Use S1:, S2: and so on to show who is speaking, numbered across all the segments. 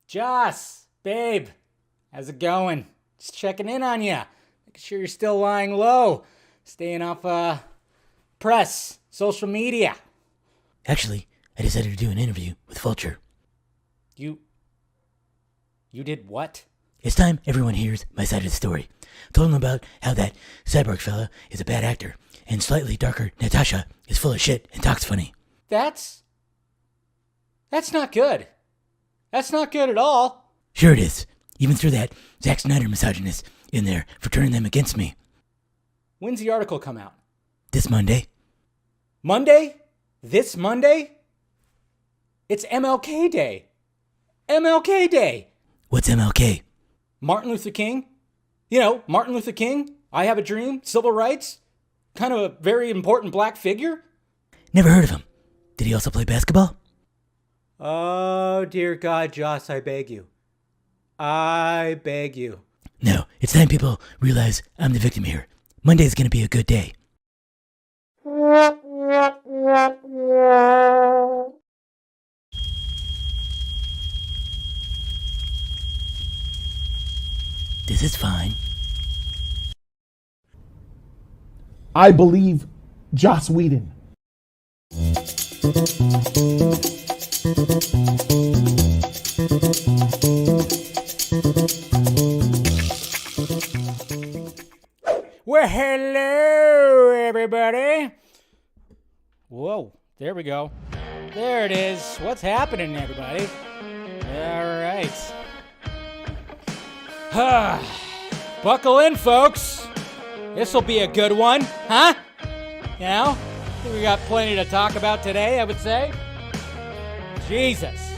S1: Joss, babe, how's it going? Just checking in on ya. Making sure you're still lying low. Staying off, press, social media.
S2: Actually, I decided to do an interview with Vulture.
S1: You did what?
S2: It's time everyone hears my side of the story. Told them about how that cyborg fella is a bad actor, and slightly darker Natasha is full of shit and talks funny.
S1: That's not good. That's not good at all.
S2: Sure it is. Even threw that Zack Snyder misogynist in there for turning them against me.
S1: When's the article come out?
S2: This Monday.
S1: Monday? This Monday? It's MLK Day. MLK Day.
S2: What's MLK?
S1: Martin Luther King. You know, Martin Luther King, I Have a Dream, civil rights. Kind of a very important black figure.
S2: Never heard of him. Did he also play basketball?
S1: Oh, dear God, Joss, I beg you. I beg you.
S2: No, it's time people realize I'm the victim here. Monday's gonna be a good day. This is fine.
S3: I believe Joss Whedon.
S1: Well, hello, everybody. Whoa, there we go. There it is. What's happening, everybody? All right. Buckle in, folks. This'll be a good one, huh? You know, I think we got plenty to talk about today, I would say. Jesus,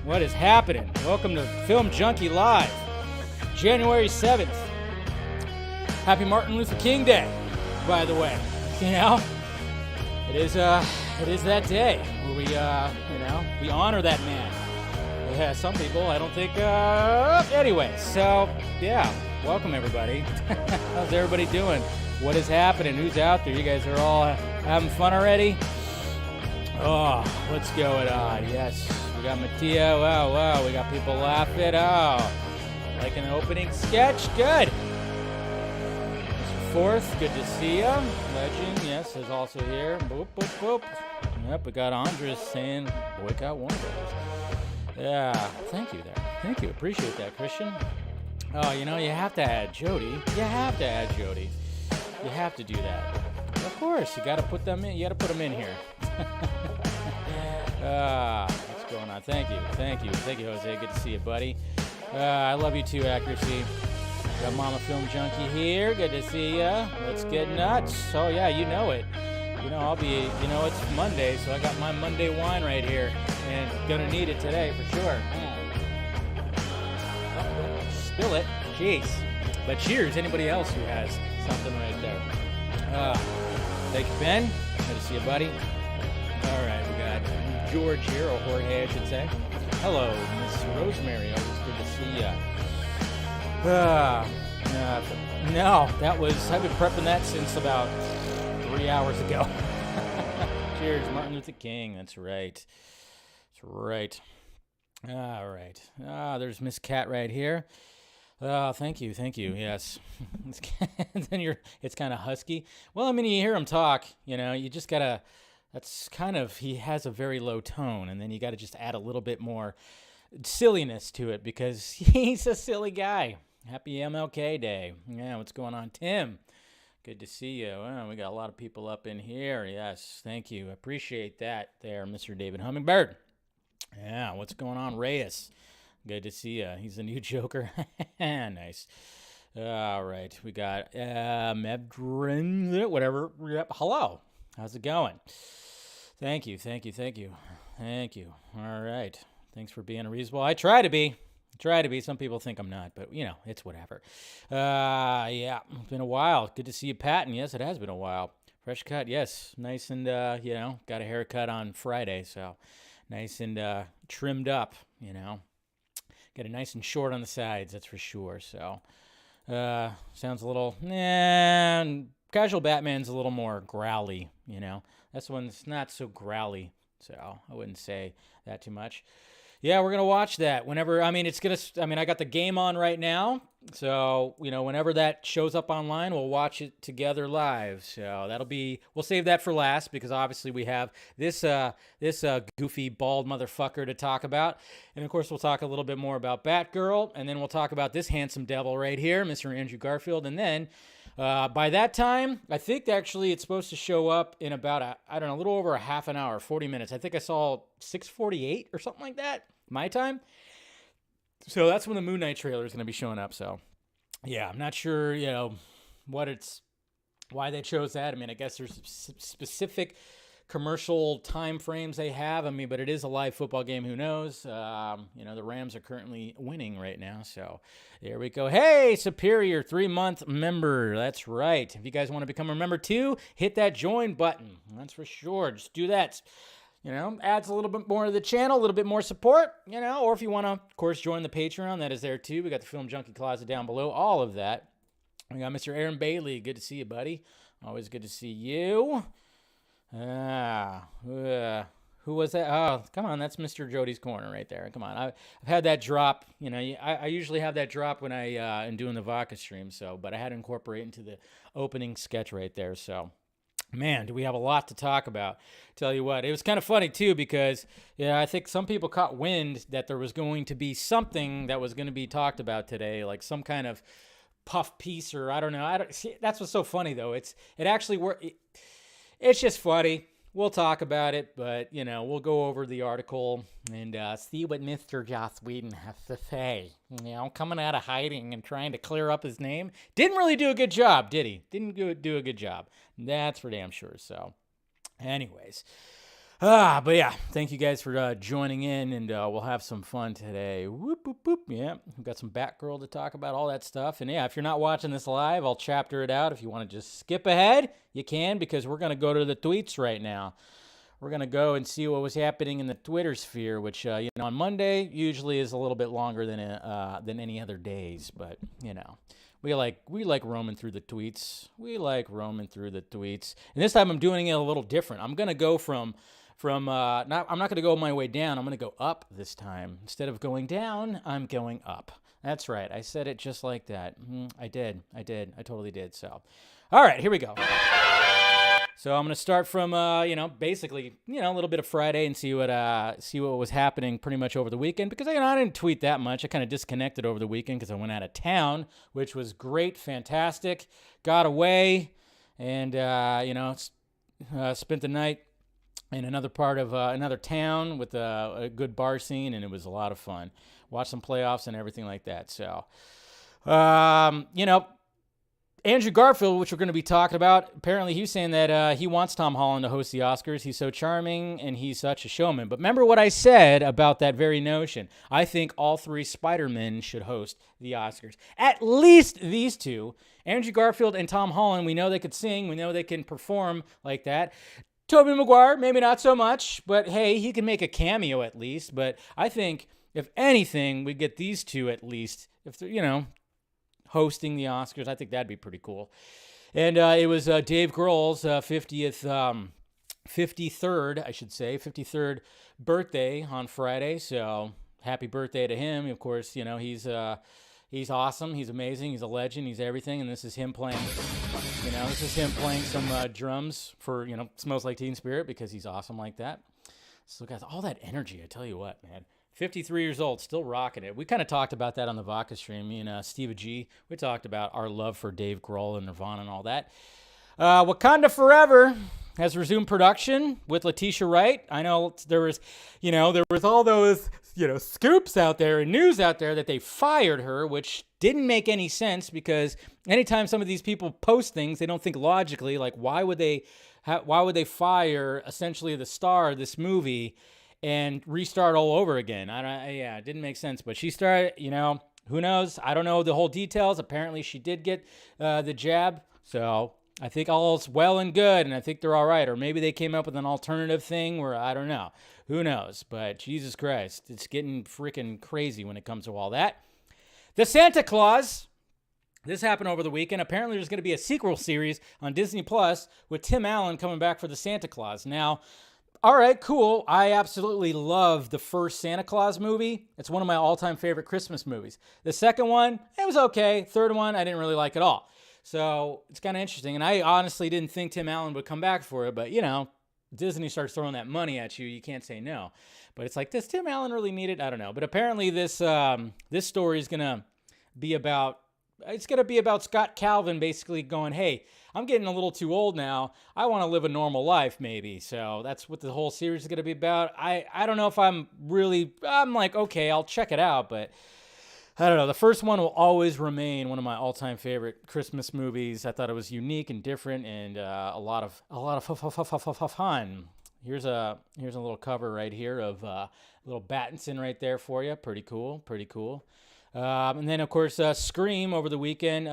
S1: what is happening? Welcome to Film Junkee Live, January 7th. Happy Martin Luther King Day, by the way. You know, it is that day where we honor that man. Yeah, some people, I don't think, anyway, so, yeah, welcome everybody. How's everybody doing? What is happening? Who's out there? You guys are all having fun already? Oh, what's going on? Yes, we got Mattia, wow, we got people laughing, like an opening sketch, good. Mr. Fourth, good to see ya. Legend, yes, is also here, boop, boop, boop. Yep, we got Andres saying, boycott Warner Brothers. Yeah, thank you there. Thank you. Appreciate that, Christian. Oh, you know, you have to add Jody. You have to add Jody. You have to do that. Of course, you got to put them in. You got to put them in here. What's going on? Thank you. Thank you, Jose. Good to see you, buddy. I love you too, Accuracy. Got Mama Film Junkie here. Good to see ya. Let's get nuts. Oh, yeah, you know it. You know, it's Monday, so I got my Monday wine right here. And gonna need it today for sure. Oh, spill it. Jeez. But cheers, anybody else who has something right there. Thank you, Ben. Good to see you, buddy. All right, we got George here, or Jorge, I should say. Hello, Miss Rosemary. Always good to see ya. No, I've been prepping that since about 3 hours ago. Cheers, Martin Luther King. That's right. That's right. All right. There's Miss Cat right here. Thank you. Yes. It's kind of husky. Well, I mean, you hear him talk, you know, you just gotta, he has a very low tone, and then you gotta just add a little bit more silliness to it because he's a silly guy. Happy MLK Day. Yeah, what's going on, Tim? Good to see you. Well, we got a lot of people up in here. Yes, thank you. Appreciate that there, Mr. David Hummingbird. Yeah, what's going on, Reyes? Good to see you. He's the new Joker. Nice. All right, we got Medrin, whatever. Yep. Hello. How's it going? Thank you. All right. Thanks for being reasonable. I try to be. Some people think I'm not, but, you know, it's whatever. Yeah, it's been a while. Good to see you, Patton. Yes, it has been a while. Fresh cut, yes. Nice and, got a haircut on Friday, so nice and trimmed up, you know. Got it nice and short on the sides, that's for sure. So, sounds a little, Casual Batman's a little more growly, you know. This one's not so growly, so I wouldn't say that too much. Yeah, we're gonna watch that whenever. I mean, I got the game on right now, so whenever that shows up online, we'll watch it together live. So we'll save that for last because obviously we have this goofy bald motherfucker to talk about, and of course we'll talk a little bit more about Batgirl, and then we'll talk about this handsome devil right here, Mr. Andrew Garfield, and then. By that time, I think actually it's supposed to show up in about a little over a half an hour, 40 minutes. I think I saw 6:48 or something like that, my time. So that's when the Moonknight trailer is going to be showing up. So yeah, I'm not sure, why they chose that. I mean, I guess there's specific commercial time frames they have. I mean, but it is a live football game. Who knows? The Rams are currently winning right now. So there we go. Hey, Superior 3-month member. That's right. If you guys want to become a member too, hit that join button. That's for sure. Just do that. Adds a little bit more to the channel, a little bit more support, or if you want to, of course, join the Patreon, that is there too. We got the Film Junkie Closet down below, all of that. We got Mr. Aaron Bailey. Good to see you, buddy. Always good to see you. Who was that? Oh, come on, that's Mr. Jody's Corner right there. Come on, I've had that drop. I usually have that drop when I am doing the vodka stream. But I had to incorporate into the opening sketch right there. So, man, do we have a lot to talk about? Tell you what, it was kind of funny too because I think some people caught wind that there was going to be something that was going to be talked about today, like some kind of puff piece or I don't know. That's what's so funny though. It actually worked. It's just funny. We'll talk about it, but, we'll go over the article and see what Mr. Joss Whedon has to say. Coming out of hiding and trying to clear up his name. Didn't really do a good job, did he? Didn't do a good job. That's for damn sure. So, anyways. But yeah, thank you guys for joining in, and we'll have some fun today. Whoop, whoop, whoop. Yeah, we've got some Batgirl to talk about, all that stuff. And yeah, if you're not watching this live, I'll chapter it out. If you want to just skip ahead, you can, because we're going to go to the tweets right now. We're going to go and see what was happening in the Twitter sphere, which, on Monday usually is a little bit longer than any other days. But, we like roaming through the tweets. And this time I'm doing it a little different. I'm going to go I'm not going to go my way down. I'm going to go up this time. Instead of going down, I'm going up. That's right. I said it just like that. I did. I totally did. So, all right, here we go. So I'm going to start from, basically, a little bit of Friday and see what was happening pretty much over the weekend. Because, I didn't tweet that much. I kind of disconnected over the weekend because I went out of town, which was great, fantastic. Got away and, spent the night in another part of another town with a good bar scene, and it was a lot of fun. Watched some playoffs and everything like that. So, Andrew Garfield, which we're going to be talking about, apparently he was saying that he wants Tom Holland to host the Oscars. He's so charming, and he's such a showman. But remember what I said about that very notion. I think all 3 Spider-Men should host the Oscars. At least these 2, Andrew Garfield and Tom Holland. We know they could sing. We know they can perform like that. Tobey Maguire, maybe not so much, but hey, he can make a cameo at least. But I think, if anything, we get these 2 at least, if they're, hosting the Oscars. I think that'd be pretty cool. And it was Dave Grohl's 53rd birthday on Friday. So happy birthday to him. Of course, he's awesome. He's amazing. He's a legend. He's everything. And this is him playing. Some drums for, Smells Like Teen Spirit, because he's awesome like that. So, guys, all that energy, I tell you what, man. 53 years old, still rocking it. We kind of talked about that on the Vodka stream. Me and Steve G, we talked about our love for Dave Grohl and Nirvana and all that. Wakanda Forever has resumed production with Letitia Wright. I know there was all those, scoops out there and news out there that they fired her, which didn't make any sense, because anytime some of these people post things, they don't think logically. Like, why would they fire essentially the star of this movie and restart all over again? It didn't make sense. But she started, who knows? I don't know the whole details. Apparently she did get the jab. So I think all's well and good, and I think they're all right. Or maybe they came up with an alternative thing where, I don't know. Who knows? But Jesus Christ, it's getting freaking crazy when it comes to all that. The Santa Claus. This happened over the weekend. Apparently there's going to be a sequel series on Disney Plus with Tim Allen coming back for the Santa Claus. Now, All right, cool. I absolutely love the first Santa Claus movie. It's one of my all-time favorite Christmas movies. The second one, it was okay. Third one, I didn't really like at all. So it's kind of interesting. And I honestly didn't think Tim Allen would come back for it, but Disney starts throwing that money at you, you can't say no. But it's like, does Tim Allen really need it? I don't know. But apparently this story is gonna be about Scott Calvin basically going, hey, I'm getting a little too old now. I want to live a normal life, maybe. So that's what the whole series is going to be about. I don't know if I'm like, okay, I'll check it out, but I don't know. The first one will always remain one of my all-time favorite Christmas movies. I thought it was unique and different, and a lot of fun. Here's a little cover right here of little Battinson right there for you. Pretty cool. And then, of course, Scream over the weekend.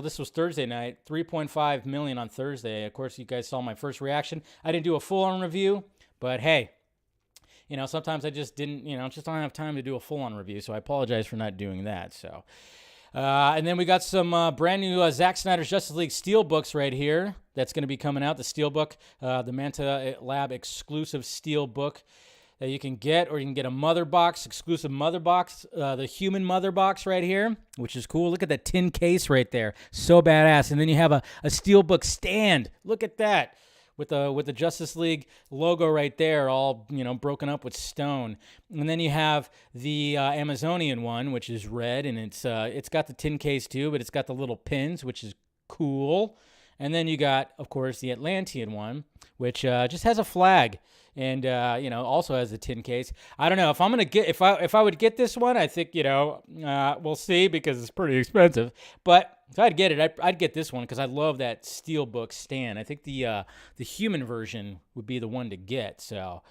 S1: This was Thursday night. 3.5 million on Thursday. Of course, you guys saw my first reaction. I didn't do a full-on review, but hey, sometimes I just didn't, just don't have time to do a full-on review, so I apologize for not doing that. So, and then we got some brand new Zack Snyder's Justice League Steelbooks right here. That's going to be coming out. The Steelbook, the Manta Lab exclusive Steelbook that you can get, or you can get a mother box, exclusive mother box, the human mother box right here, which is cool. Look at that tin case right there. So badass. And then you have a Steelbook stand. Look at that. With the Justice League logo right there, all broken up with stone. And then you have the Amazonian one, which is red, and it's got the tin case too, but it's got the little pins, which is cool. And then you got, of course, the Atlantean one, which just has a flag, and also has a tin case. I don't know if I'm gonna get if I would get this one. I think we'll see, because it's pretty expensive. But if I'd get it, I'd get this one because I love that Steelbook stand. I think the human version would be the one to get. So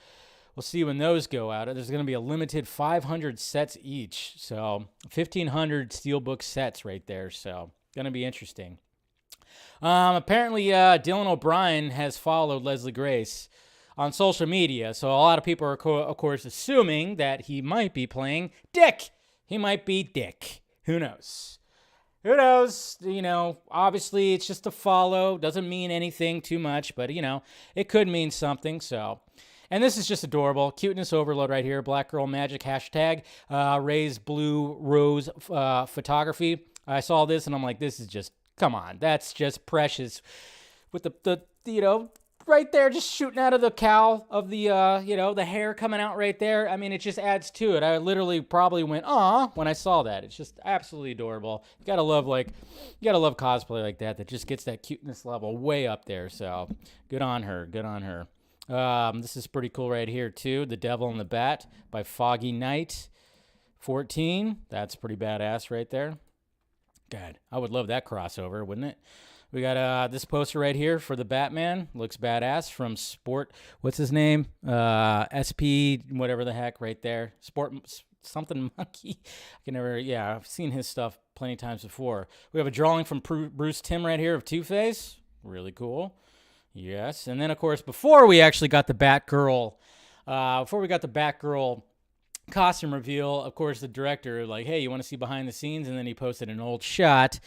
S1: we'll see when those go out. There's going to be a limited 500 sets each, so 1,500 Steelbook sets right there. So going to be interesting. Apparently, Dylan O'Brien has followed Leslie Grace on social media, so a lot of people are, of course, assuming that he might be playing Dick. He might be Dick. Who knows? Who knows? Obviously, it's just a follow. Doesn't mean anything too much, but, it could mean something, so. And this is just adorable. Cuteness overload right here. Black Girl Magic hashtag. Ray's Blue Rose photography. I saw this, and I'm like, this is just, come on. That's just precious. With the right there, just shooting out of the cowl of the, the hair coming out right there. I mean, it just adds to it. I literally probably went, aw, when I saw that. It's just absolutely adorable. You gotta love cosplay like that just gets that cuteness level way up there. So good on her. This is pretty cool right here too. The Devil and the Bat by Foggy Knight 14. That's pretty badass right there. God, I would love that crossover, wouldn't it? We got this poster right here for the Batman. Looks badass from Sport. What's his name? SP, whatever the heck, right there. Sport something Monkey. I've seen his stuff plenty of times before. We have a drawing from Bruce Timm right here of Two-Face. Really cool. Yes. And then, of course, before we actually got the Batgirl, costume reveal, of course, the director, like, hey, you want to see behind the scenes? And then he posted an old shot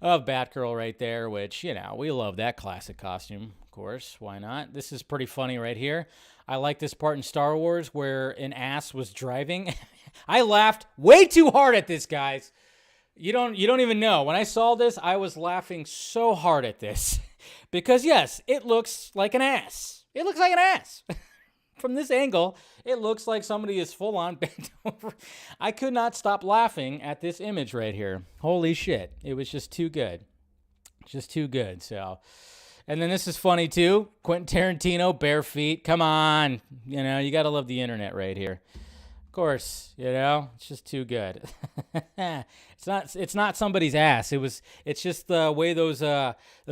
S1: of Batgirl right there, which, we love that classic costume, of course. Why not? This is pretty funny right here. I like this part in Star Wars where an ass was driving. I laughed way too hard at this, guys. You don't even know. When I saw this, I was laughing so hard at this. Because, yes, it looks like an ass. It looks like an ass. From this angle, it looks like somebody is full-on bent over. I could not stop laughing at this image right here. Holy shit. It was just too good. Just too good. So, and then this is funny, too. Quentin Tarantino, bare feet. Come on. You got to love the internet right here. Of course, it's just too good. It's not somebody's ass. It's just the way those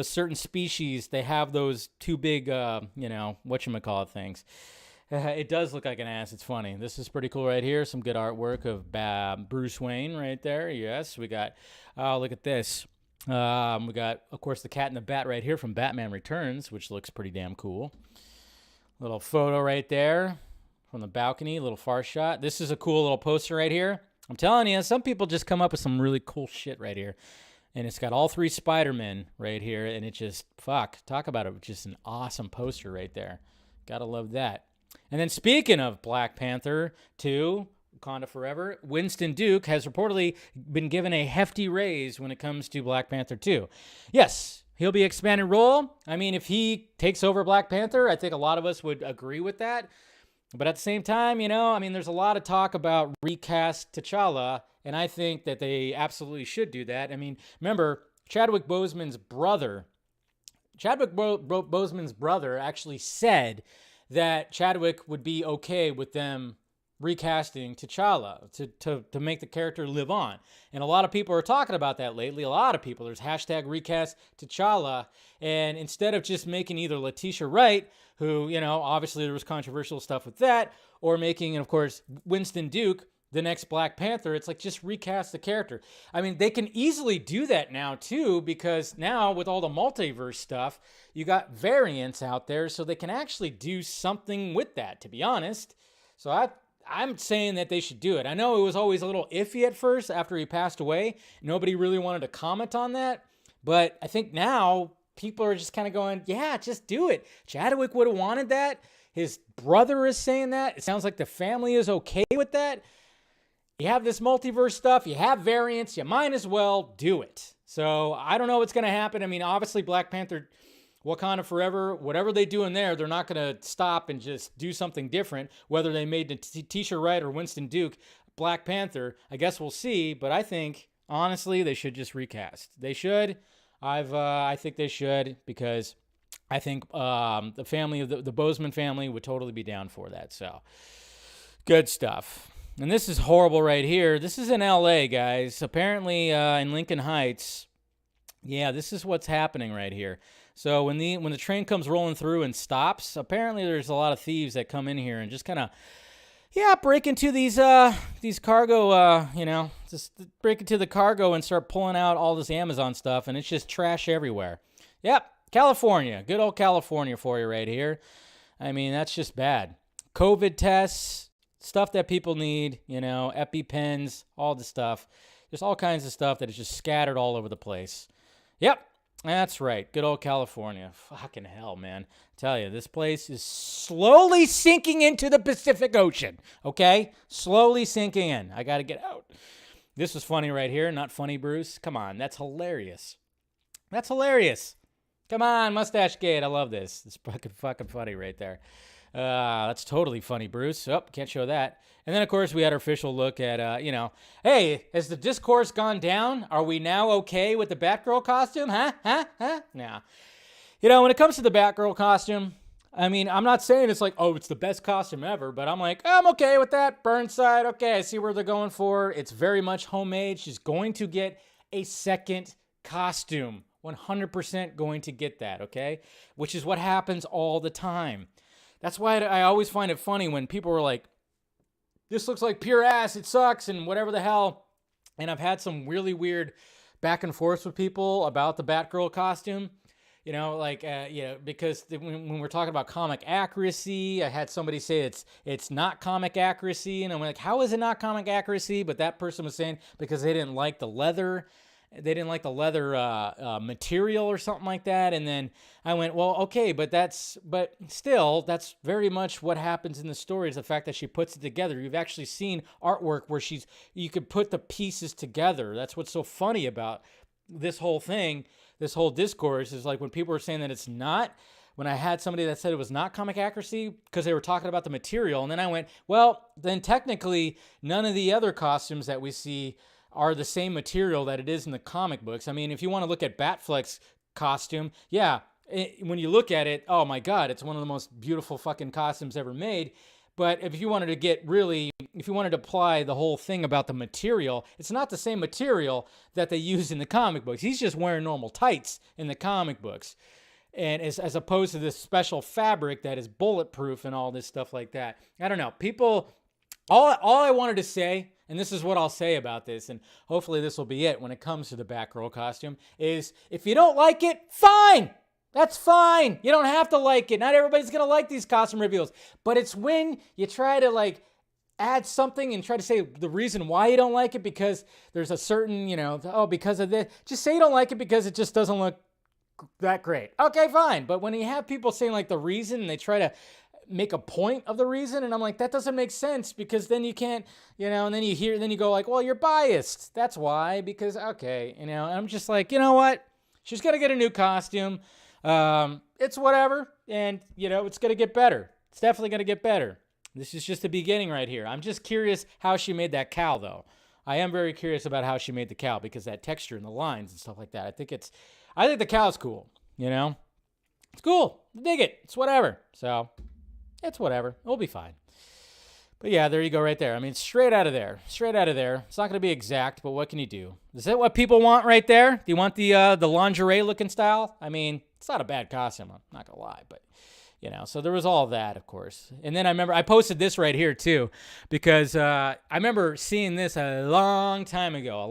S1: certain species, they have those too big, whatchamacallit things. It does look like an ass. It's funny. This is pretty cool right here. Some good artwork of Bruce Wayne right there. Yes, we got, look at this. We got, of course, the Cat and the Bat right here from Batman Returns, which looks pretty damn cool. Little photo right there. From the balcony, little far shot. This is a cool little poster right here. I'm telling you, some people just come up with some really cool shit right here. And it's got all three Spider-Men right here. And it just, talk about it. Just an awesome poster right there. Gotta love that. And then speaking of Black Panther 2, Wakanda Forever, Winston Duke has reportedly been given a hefty raise when it comes to Black Panther 2. Yes, he'll be expanded role. I mean, if he takes over Black Panther, I think a lot of us would agree with that. But at the same time, there's a lot of talk about recast T'Challa, and I think that they absolutely should do that. I mean, remember, Chadwick Boseman's brother actually said that Chadwick would be okay with them recasting T'Challa to make the character live on. And a lot of people are talking about that lately. A lot of people. There's hashtag recast T'Challa. And instead of just making either Letitia Wright, who, obviously there was controversial stuff with that, or making, of course, Winston Duke the next Black Panther, it's like just recast the character. I mean, they can easily do that now too, because now with all the multiverse stuff, you got variants out there, so they can actually do something with that, to be honest. So I'm saying that they should do it. I know it was always a little iffy at first after he passed away. Nobody really wanted to comment on that, but I think now people are just kind of going, yeah, just do it. Chadwick would have wanted that. His brother is saying that. It sounds like the family is okay with that. You have this multiverse stuff, you have variants, you might as well do it. So I don't know what's going to happen. I mean, obviously Black Panther, Wakanda Forever, whatever they do in there, they're not going to stop and just do something different. Whether they made Letitia Wright or Winston Duke Black Panther, I guess we'll see. But I think, honestly, they should just recast. They should. I think they should, because I think the family of the Boseman family would totally be down for that. So good stuff. And this is horrible right here. This is in LA, guys. Apparently in Lincoln Heights. Yeah, this is what's happening right here. So when the train comes rolling through and stops, apparently there's a lot of thieves that come in here and just kind of, break into these cargo, just break into the cargo and start pulling out all this Amazon stuff, and it's just trash everywhere. Yep, California. Good old California for you right here. I mean, that's just bad. COVID tests. Stuff that people need, EpiPens, all the stuff. There's all kinds of stuff that is just scattered all over the place. Yep, that's right. Good old California. Fucking hell, man. I tell you, this place is slowly sinking into the Pacific Ocean, okay? Slowly sinking in. I got to get out. This was funny right here. Not funny, Bruce. Come on, that's hilarious. That's hilarious. Come on, Mustache Gate. I love this. It's fucking funny right there. That's totally funny, Bruce. Oh, can't show that. And then, of course, we had our official look at, hey, has the discourse gone down? Are we now okay with the Batgirl costume? Huh? Nah. When it comes to the Batgirl costume, I mean, I'm not saying it's like, oh, it's the best costume ever, but I'm like, I'm okay with that. Burnside, okay, I see where they're going for. It's very much homemade. She's going to get a second costume. 100% going to get that, okay? Which is what happens all the time. That's why I always find it funny when people are like, this looks like pure ass, it sucks, and whatever the hell. And I've had some really weird back and forth with people about the Batgirl costume. Because when we're talking about comic accuracy, I had somebody say it's not comic accuracy. And I'm like, how is it not comic accuracy? But that person was saying because they didn't like the leather. They didn't like the leather material or something like that. And then I went, well, okay, but still, that's very much what happens in the story is the fact that she puts it together. You've actually seen artwork where you could put the pieces together. That's what's so funny about this whole thing, this whole discourse is like when people were saying that it's not, when I had somebody that said it was not comic accuracy because they were talking about the material. And then I went, well, then technically none of the other costumes that we see are the same material that it is in the comic books. I mean, if you want to look at Batfleck's costume, when you look at it, oh my God, it's one of the most beautiful fucking costumes ever made. But if you wanted to apply the whole thing about the material, it's not the same material that they use in the comic books. He's just wearing normal tights in the comic books. And as opposed to this special fabric that is bulletproof and all this stuff like that. I don't know. People, all I wanted to say, and this is what I'll say about this, and hopefully this will be it when it comes to the Batgirl costume, is if you don't like it, fine. That's fine. You don't have to like it. Not everybody's going to like these costume reveals. But it's when you try to add something and try to say the reason why you don't like it because there's a certain, because of this. Just say you don't like it because it just doesn't look that great. Okay, fine. But when you have people saying the reason and they try to make a point of the reason. And I'm like, that doesn't make sense, because then you can't, and then you go like, well, you're biased. That's why, because, okay, and I'm just like, you know what? She's going to get a new costume. It's whatever. And, it's going to get better. It's definitely going to get better. This is just the beginning right here. I'm just curious how she made that cowl, though. I am very curious about how she made the cowl, because that texture and the lines and stuff like that. I think the cow's cool, It's cool. I dig it. It's whatever. So, it's whatever. It'll be fine. But yeah, there you go right there. I mean, straight out of there. Straight out of there. It's not going to be exact, but what can you do? Is that what people want right there? Do you want the lingerie looking style? I mean, it's not a bad costume. I'm not going to lie, but... so there was all of that, of course. And then I remember I posted this right here, too, because I remember seeing this a long time ago.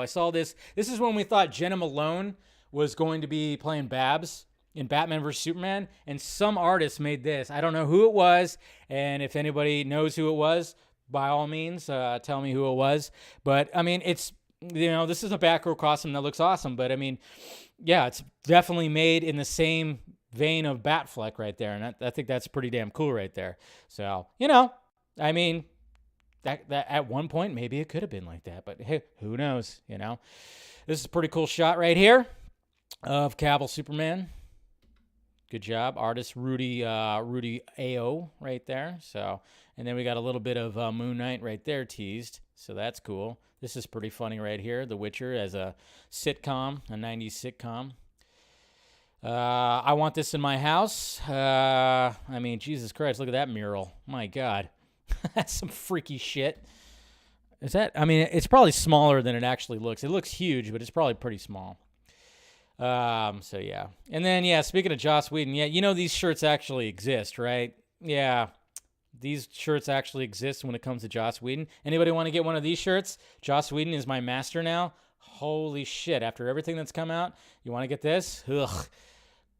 S1: I saw this. This is when we thought Jenna Malone was going to be playing Babs in Batman vs. Superman, and some artist made this. I don't know who it was, and if anybody knows who it was, by all means, tell me who it was. But, I mean, it's, this is a Batgirl costume that looks awesome, but, I mean, yeah, it's definitely made in the same vein of Batfleck right there, and I think that's pretty damn cool right there. So, I mean, that at one point maybe it could have been like that, but hey, who knows? This is a pretty cool shot right here of Cavill Superman. Good job, artist Rudy Ao right there. So, and then we got a little bit of Moonknight right there teased, so that's cool. This is pretty funny right here. The Witcher as a sitcom, a 90s sitcom. I want this in my house. I mean, Jesus Christ, look at that mural. My God. That's some freaky shit. It's probably smaller than it actually looks. It looks huge, but it's probably pretty small. So yeah. And then, yeah, speaking of Joss Whedon, yeah, these shirts actually exist, right? Yeah. These shirts actually exist when it comes to Joss Whedon. Anybody want to get one of these shirts? Joss Whedon is my master now. Holy shit. After everything that's come out, you want to get this? Ugh.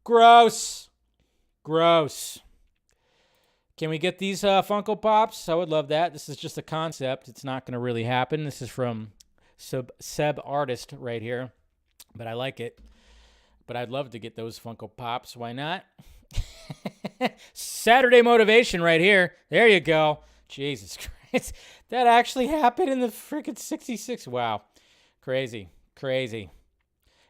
S1: Gross. Can we get these Funko Pops? I would love that. This is just a concept. It's not going to really happen. This is from Seb Artist right here. But I like it. But I'd love to get those Funko Pops. Why not? Saturday motivation right here. There you go. Jesus Christ. That actually happened in the freaking 66. Wow. Crazy.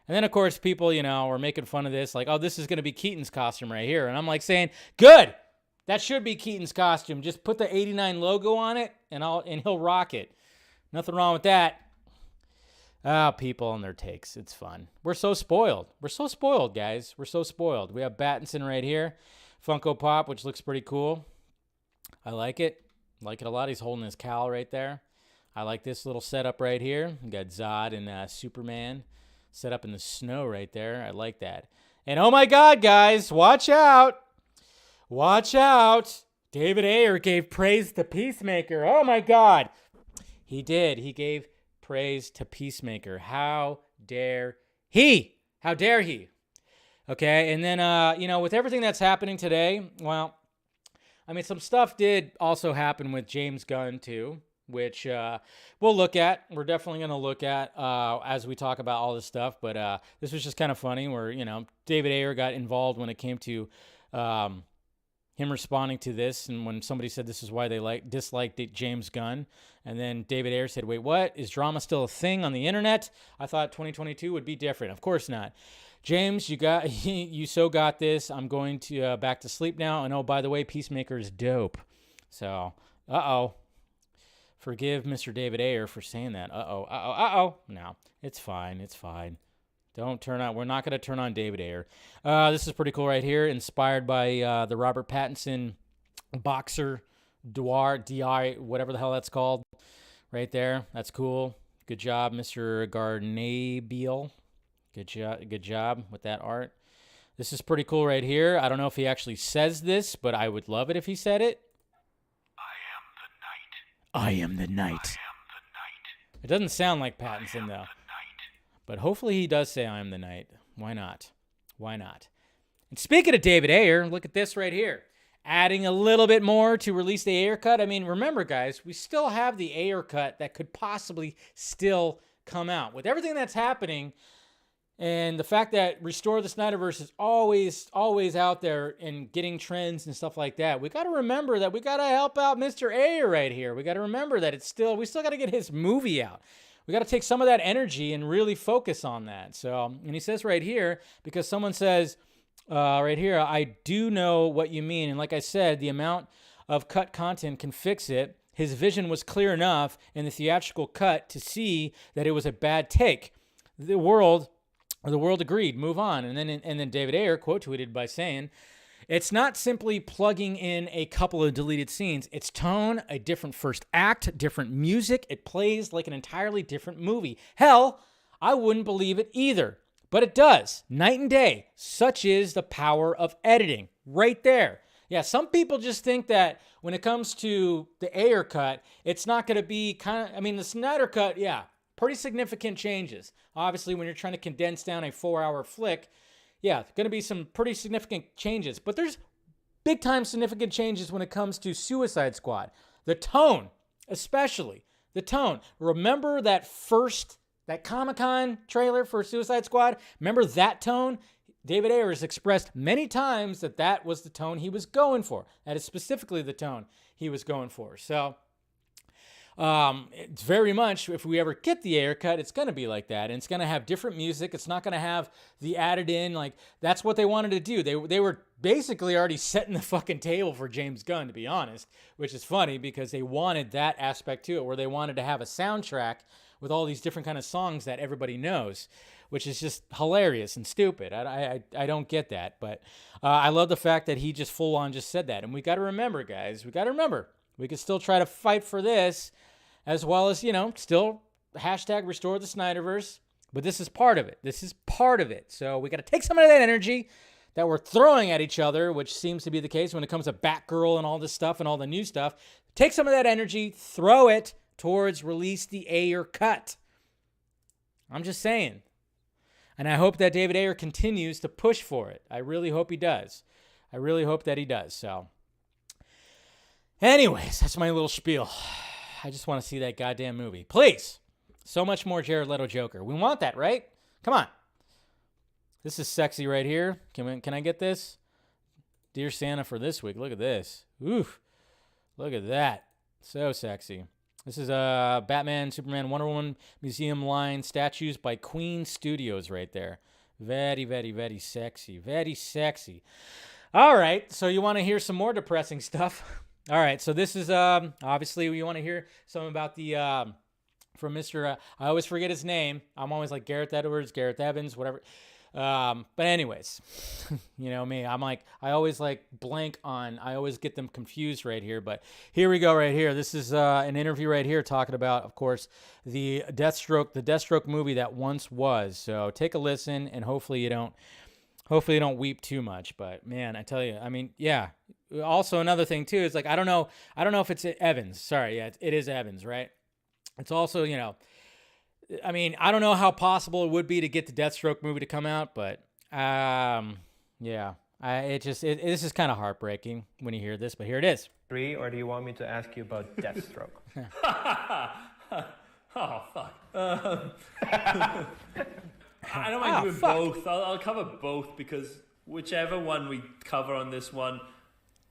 S1: And then, of course, people, were making fun of this. Like, oh, this is going to be Keaton's costume right here. And I'm like saying, good. That should be Keaton's costume. Just put the 89 logo on it, and he'll rock it. Nothing wrong with that. People and their takes. It's fun. We're so spoiled. Guys. We're so spoiled. We have Battinson right here. Funko Pop, which looks pretty cool. I like it. Like it a lot. He's holding his cowl right there. I like this little setup right here. We got Zod and Superman set up in the snow right there. I like that. And oh my God, guys, watch out. David Ayer gave praise to Peacemaker. Oh my God. He did. He gave praise to Peacemaker. How dare he? Okay, and then, with everything that's happening today, well, I mean, some stuff did also happen with James Gunn, too, which we'll look at. We're definitely going to look at as we talk about all this stuff. But this was just kind of funny where, David Ayer got involved when it came to him responding to this. And when somebody said this is why they disliked James Gunn. And then David Ayer said, wait, what? Is drama still a thing on the internet? I thought 2022 would be different. Of course not. James, you so got this. I'm going to back to sleep now. And oh, by the way, Peacemaker is dope. So, forgive Mr. David Ayer for saying that. No, it's fine. Don't turn on. We're not going to turn on David Ayer. This is pretty cool right here. Inspired by the Robert Pattinson boxer DR, whatever the hell that's called. Right there. That's cool. Good job, Mr. Garnabiel. Good job with that art. This is pretty cool right here. I don't know if he actually says this, but I would love it if he said it. I am the night. It doesn't sound like Pattinson, though. But hopefully he does say I am the night. Why not? And speaking of David Ayer, look at this right here. Adding a little bit more to release the Ayer cut. I mean, remember, guys, we still have the Ayer cut that could possibly still come out. With everything that's happening, And the fact that Restore the Snyderverse is always out there and getting trends and stuff like that, we got to remember that we got to help out Mr. Ayer right here. We got to remember that we still got to get his movie out. We got to take some of that energy and really focus on that. So, and he says right here, because someone says right here, I do know what you mean. And like I said, the amount of cut content can fix it. His vision was clear enough in the theatrical cut to see that it was a bad take. The world agreed, move on. And then David Ayer quote tweeted by saying, it's not simply plugging in a couple of deleted scenes. It's tone, a different first act, different music. It plays like an entirely different movie. Hell, I wouldn't believe it either. But it does. Night and day. Such is the power of editing. Right there. Yeah, some people just think that when it comes to the Ayer cut, it's not going to be the Snyder cut, yeah, pretty significant changes. Obviously, when you're trying to condense down a 4-hour flick, yeah, going to be some pretty significant changes. But there's big-time significant changes when it comes to Suicide Squad. The tone, especially. The tone. Remember that Comic-Con trailer for Suicide Squad? Remember that tone? David Ayer has expressed many times that was the tone he was going for. That is specifically the tone he was going for. So, it's very much, if we ever get the Ayer cut, it's going to be like that. And it's going to have different music. It's not going to have the added in, like, that's what they wanted to do. They were basically already setting the fucking table for James Gunn, to be honest, which is funny because they wanted that aspect to it, where they wanted to have a soundtrack with all these different kind of songs that everybody knows, which is just hilarious and stupid. I don't get that. But I love the fact that he just full on just said that. And we got to remember, guys, we can still try to fight for this, as well as, still hashtag Restore the Snyderverse. But this is part of it. So we got to take some of that energy that we're throwing at each other, which seems to be the case when it comes to Batgirl and all this stuff and all the new stuff. Take some of that energy, throw it towards release the Ayer cut. I'm just saying. And I hope that David Ayer continues to push for it. I really hope he does. I really hope that he does. So, anyways, that's my little spiel. I just want to see that goddamn movie. Please. So much more Jared Leto Joker. We want that, right? Come on. This is sexy right here. Can I get this? Dear Santa for this week. Look at this. Oof. Look at that. So sexy. This is Batman, Superman, Wonder Woman Museum line statues by Queen Studios right there. Very, very, very sexy. Very sexy. All right, so you want to hear some more depressing stuff? All right, so this is obviously you want to hear something about the from Mr. I always forget his name. I'm always like Gareth Edwards, Gareth Evans, whatever. But anyways, you know me. I always blank on. I always get them confused right here. But here we go right here. This is an interview right here talking about, of course, the Deathstroke movie that once was. So take a listen, and hopefully you don't weep too much. But man, I tell you, I mean, yeah. Also another thing too is I don't know if it's Evans. Sorry, yeah, it is Evans, right? It's also, I mean, I don't know how possible it would be to get the Deathstroke movie to come out, but yeah, this is kind of heartbreaking when you hear this, but here it is.
S4: Or do you want me to ask you about Deathstroke?
S5: Oh, fuck. I don't mind doing both. I'll cover both because whichever one we cover on this one,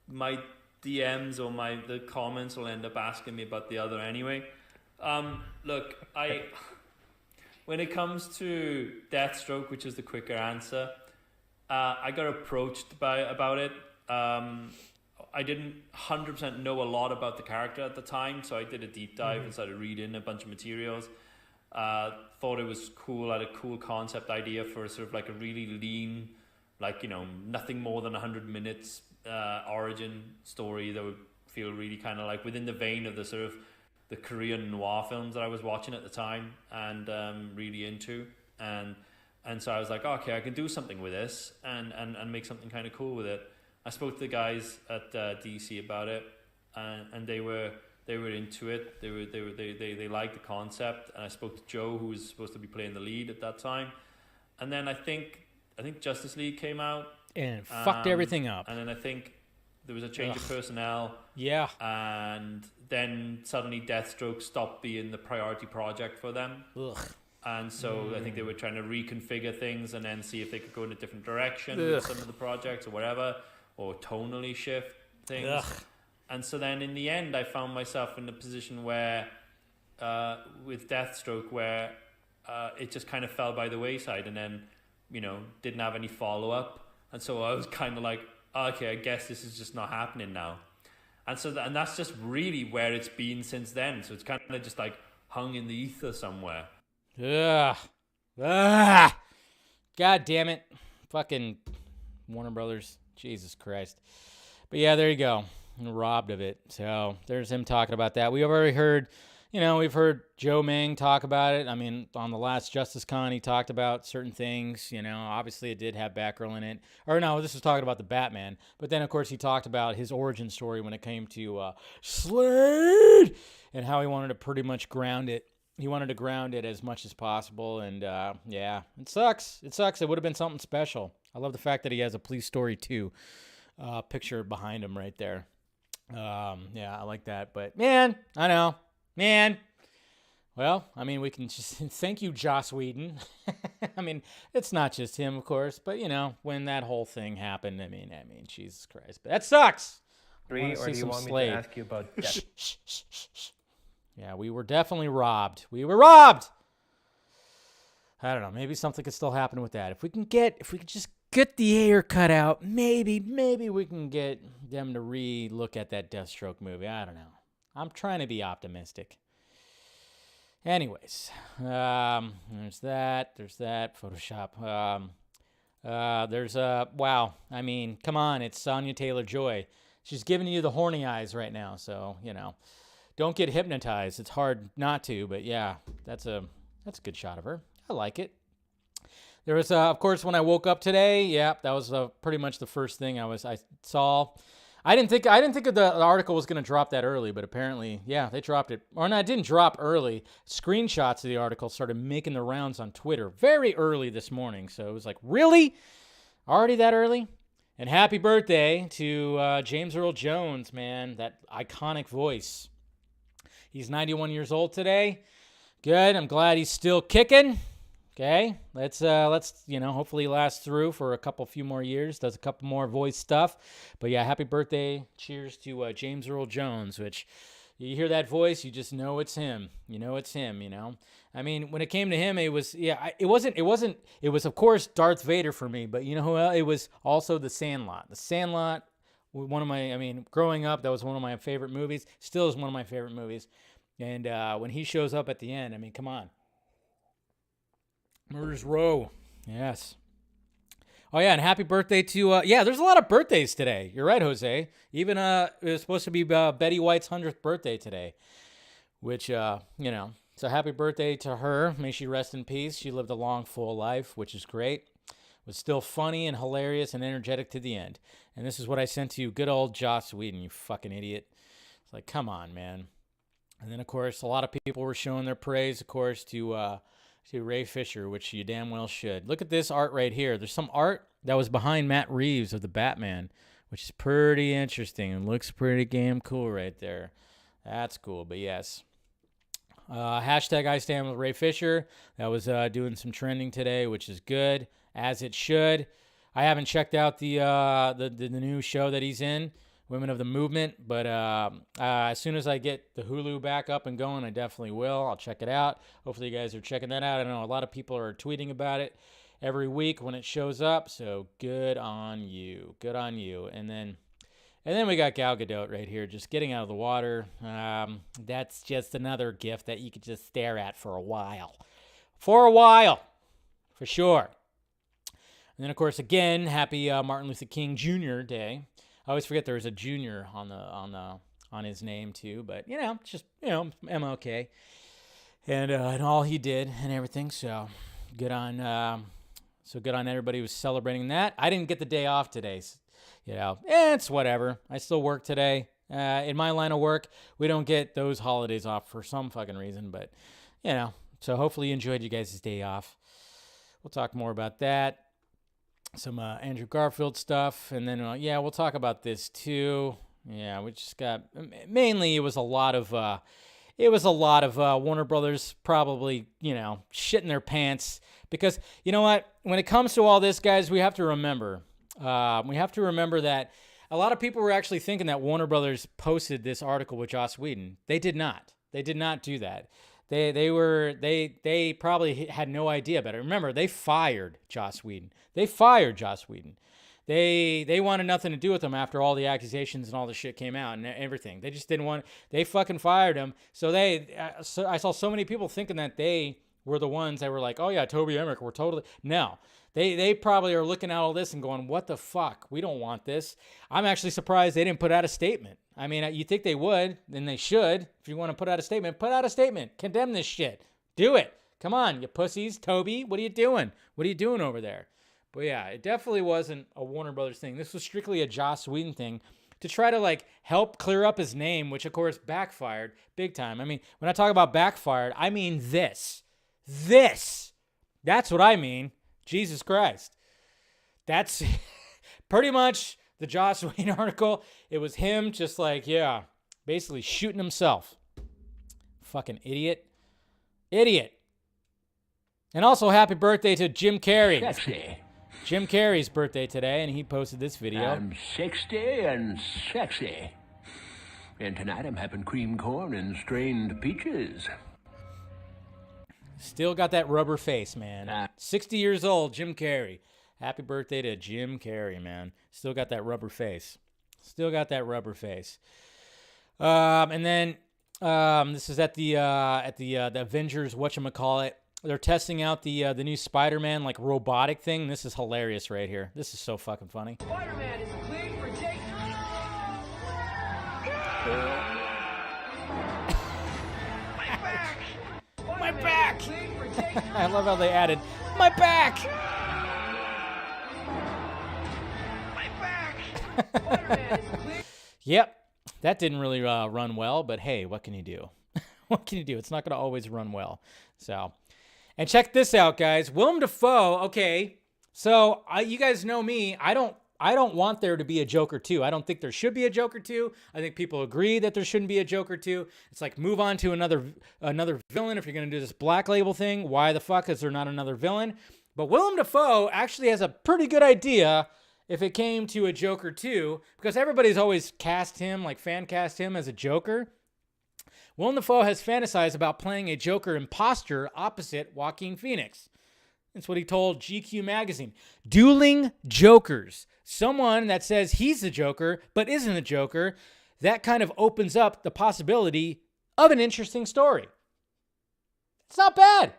S5: my DMs or the comments will end up asking me about the other anyway. Look, when it comes to Deathstroke, which is the quicker answer, I got approached about it. I didn't 100% know a lot about the character at the time, so I did a deep dive and started reading a bunch of materials. Thought it was cool, had a cool concept idea for sort of a really lean, nothing more than 100 minutes origin story that would feel really kind of within the vein of the sort of the Korean noir films that I was watching at the time and really into, and so I was like, okay, I can do something with this and make something kind of cool with it. I spoke to the guys at DC about it, and they were into it. They liked the concept, and I spoke to Joe, who was supposed to be playing the lead at that time, and then I think Justice League came out
S1: and fucked everything up,
S5: and then I think there was a change of personnel.
S1: Yeah.
S5: And then suddenly Deathstroke stopped being the priority project for them.
S1: Ugh.
S5: And so I think they were trying to reconfigure things and then see if they could go in a different direction with some of the projects or whatever, or tonally shift things.
S1: Ugh.
S5: And so then in the end, I found myself in a position where, with Deathstroke, where it just kind of fell by the wayside and then, didn't have any follow-up. And so I was kind of like, okay, I guess this is just not happening now. And so and that's just really where it's been since then. So it's kind of just like hung in the ether somewhere.
S1: Ugh. Ah. God damn it. Fucking Warner Brothers. Jesus Christ. But yeah, there you go. Robbed of it. So there's him talking about that. We've already heard, we've heard Joe Meng talk about it. I mean, on the last Justice Con, he talked about certain things. Obviously it did have Batgirl in it. Or no, this was talking about the Batman. But then, of course, he talked about his origin story when it came to Slade and how he wanted to pretty much ground it. He wanted to ground it as much as possible. And, yeah, it sucks. It sucks. It would have been something special. I love the fact that he has a Police Story 2 picture behind him right there. Yeah, I like that. But, man, I know. Man. Well, I mean, we can just thank you, Joss Whedon. I mean, it's not just him, of course. But, when that whole thing happened, I mean, Jesus Christ. But that sucks.
S4: Or do you want me to ask you about Death?
S1: Yeah, we were definitely robbed. We were robbed. I don't know. Maybe something could still happen with that. If we could just get the hair cut out, maybe we can get them to re-look at that Deathstroke movie. I don't know. I'm trying to be optimistic. Anyways, there's that. Photoshop. There's wow. I mean, come on. It's Sonya Taylor-Joy. She's giving you the horny eyes right now. So, don't get hypnotized. It's hard not to, but yeah, that's a good shot of her. I like it. There was, of course, when I woke up today. Yeah, that was pretty much the first thing I saw. I didn't think the article was going to drop that early, but apparently, yeah, they dropped it. Or no, it didn't drop early. Screenshots of the article started making the rounds on Twitter very early this morning. So it was like, really? Already that early? And happy birthday to James Earl Jones, man, that iconic voice. He's 91 years old today. Good. I'm glad he's still kicking. Okay. Let's hopefully last through for a few more years. Does a couple more voice stuff. But yeah, happy birthday. Cheers to James Earl Jones, which you hear that voice, you just know it's him. It's him, I mean, when it came to him, it was of course Darth Vader for me, but it was also The Sandlot. The Sandlot, growing up, that was one of my favorite movies. Still is one of my favorite movies. And when he shows up at the end, I mean, come on. Murder's Row. Yes. Oh, yeah, and happy birthday to, there's a lot of birthdays today. You're right, Jose. Even, it was supposed to be Betty White's 100th birthday today, which, so happy birthday to her. May she rest in peace. She lived a long, full life, which is great. Was still funny and hilarious and energetic to the end. And this is what I sent to you, good old Joss Whedon, you fucking idiot. It's like, come on, man. And then, of course, a lot of people were showing their praise, of course, to Ray Fisher, which you damn well should. Look at this art right here. There's some art that was behind Matt Reeves of the Batman, which is pretty interesting and looks pretty damn cool right there. That's cool, but yes. Hashtag I stand with Ray Fisher. That was doing some trending today, which is good, as it should. I haven't checked out the new show that he's in, Women of the Movement, but as soon as I get the Hulu back up and going, I definitely will. I'll check it out. Hopefully you guys are checking that out. I know a lot of people are tweeting about it every week when it shows up, so good on you. Good on you. And then we got Gal Gadot right here, just getting out of the water. That's just another gift that you could just stare at for a while. For sure. And then, of course, again, happy Martin Luther King Jr. Day. I always forget there was a junior on his name too, but just MLK and all he did and everything. So good on everybody who was celebrating that. I didn't get the day off today. It's whatever. I still work today. In my line of work, we don't get those holidays off for some fucking reason, but so hopefully you enjoyed you guys' day off. We'll talk more about that. Some Andrew Garfield stuff, and then we'll talk about this too. Yeah, we just got mainly it was a lot of it was a lot of Warner Brothers probably, shitting their pants. Because, you know what? When it comes to all this, guys, we have to remember. That a lot of people were actually thinking that Warner Brothers posted this article with Joss Whedon. They did not. They did not do that. They probably had no idea about it. Remember, they fired Joss Whedon. They wanted nothing to do with him after all the accusations and all the shit came out and everything. They just didn't want. They fucking fired him. So I saw so many people thinking that they were the ones that were like, oh yeah, Toby Emmerich, we're totally no. They probably are looking at all this and going, what the fuck? We don't want this. I'm actually surprised they didn't put out a statement. I mean, you think they would, then they should. If you want to put out a statement, put out a statement. Condemn this shit. Do it. Come on, you pussies. Toby, what are you doing? What are you doing over there? But yeah, it definitely wasn't a Warner Brothers thing. This was strictly a Joss Whedon thing to try to help clear up his name, which of course backfired big time. I mean, when I talk about backfired, I mean this. That's what I mean. Jesus Christ. That's pretty much the Joss Whedon article. It was him just basically shooting himself. Fucking idiot. And also happy birthday to Jim Carrey.
S6: Sexy.
S1: Jim Carrey's birthday today, and he posted this video.
S6: I'm 60 and sexy. And tonight I'm having cream corn and strained peaches.
S1: Still got that rubber face, man. 60 years old, Jim Carrey. Happy birthday to Jim Carrey, man. Still got that rubber face. And then this is at the Avengers whatchamacallit. They're testing out the new Spider-Man robotic thing. This is hilarious right here. This is so fucking funny.
S7: Spider-Man is clean for Jake.
S1: My back! I love how they added, my back! Yep, that didn't really run well, but hey, what can you do? It's not going to always run well. So, and check this out, guys. Willem Dafoe, okay, so you guys know me. I don't want there to be a Joker 2. I don't think there should be a Joker 2. I think people agree that there shouldn't be a Joker 2. It's move on to another villain. If you're going to do this Black Label thing, why the fuck is there not another villain? But Willem Dafoe actually has a pretty good idea if it came to a Joker 2, because everybody's always fan cast him as a Joker. Willem Dafoe has fantasized about playing a Joker imposter opposite Joaquin Phoenix. That's what he told GQ magazine. Dueling Jokers. Someone that says he's the Joker, but isn't the Joker. That kind of opens up the possibility of an interesting story. It's not bad.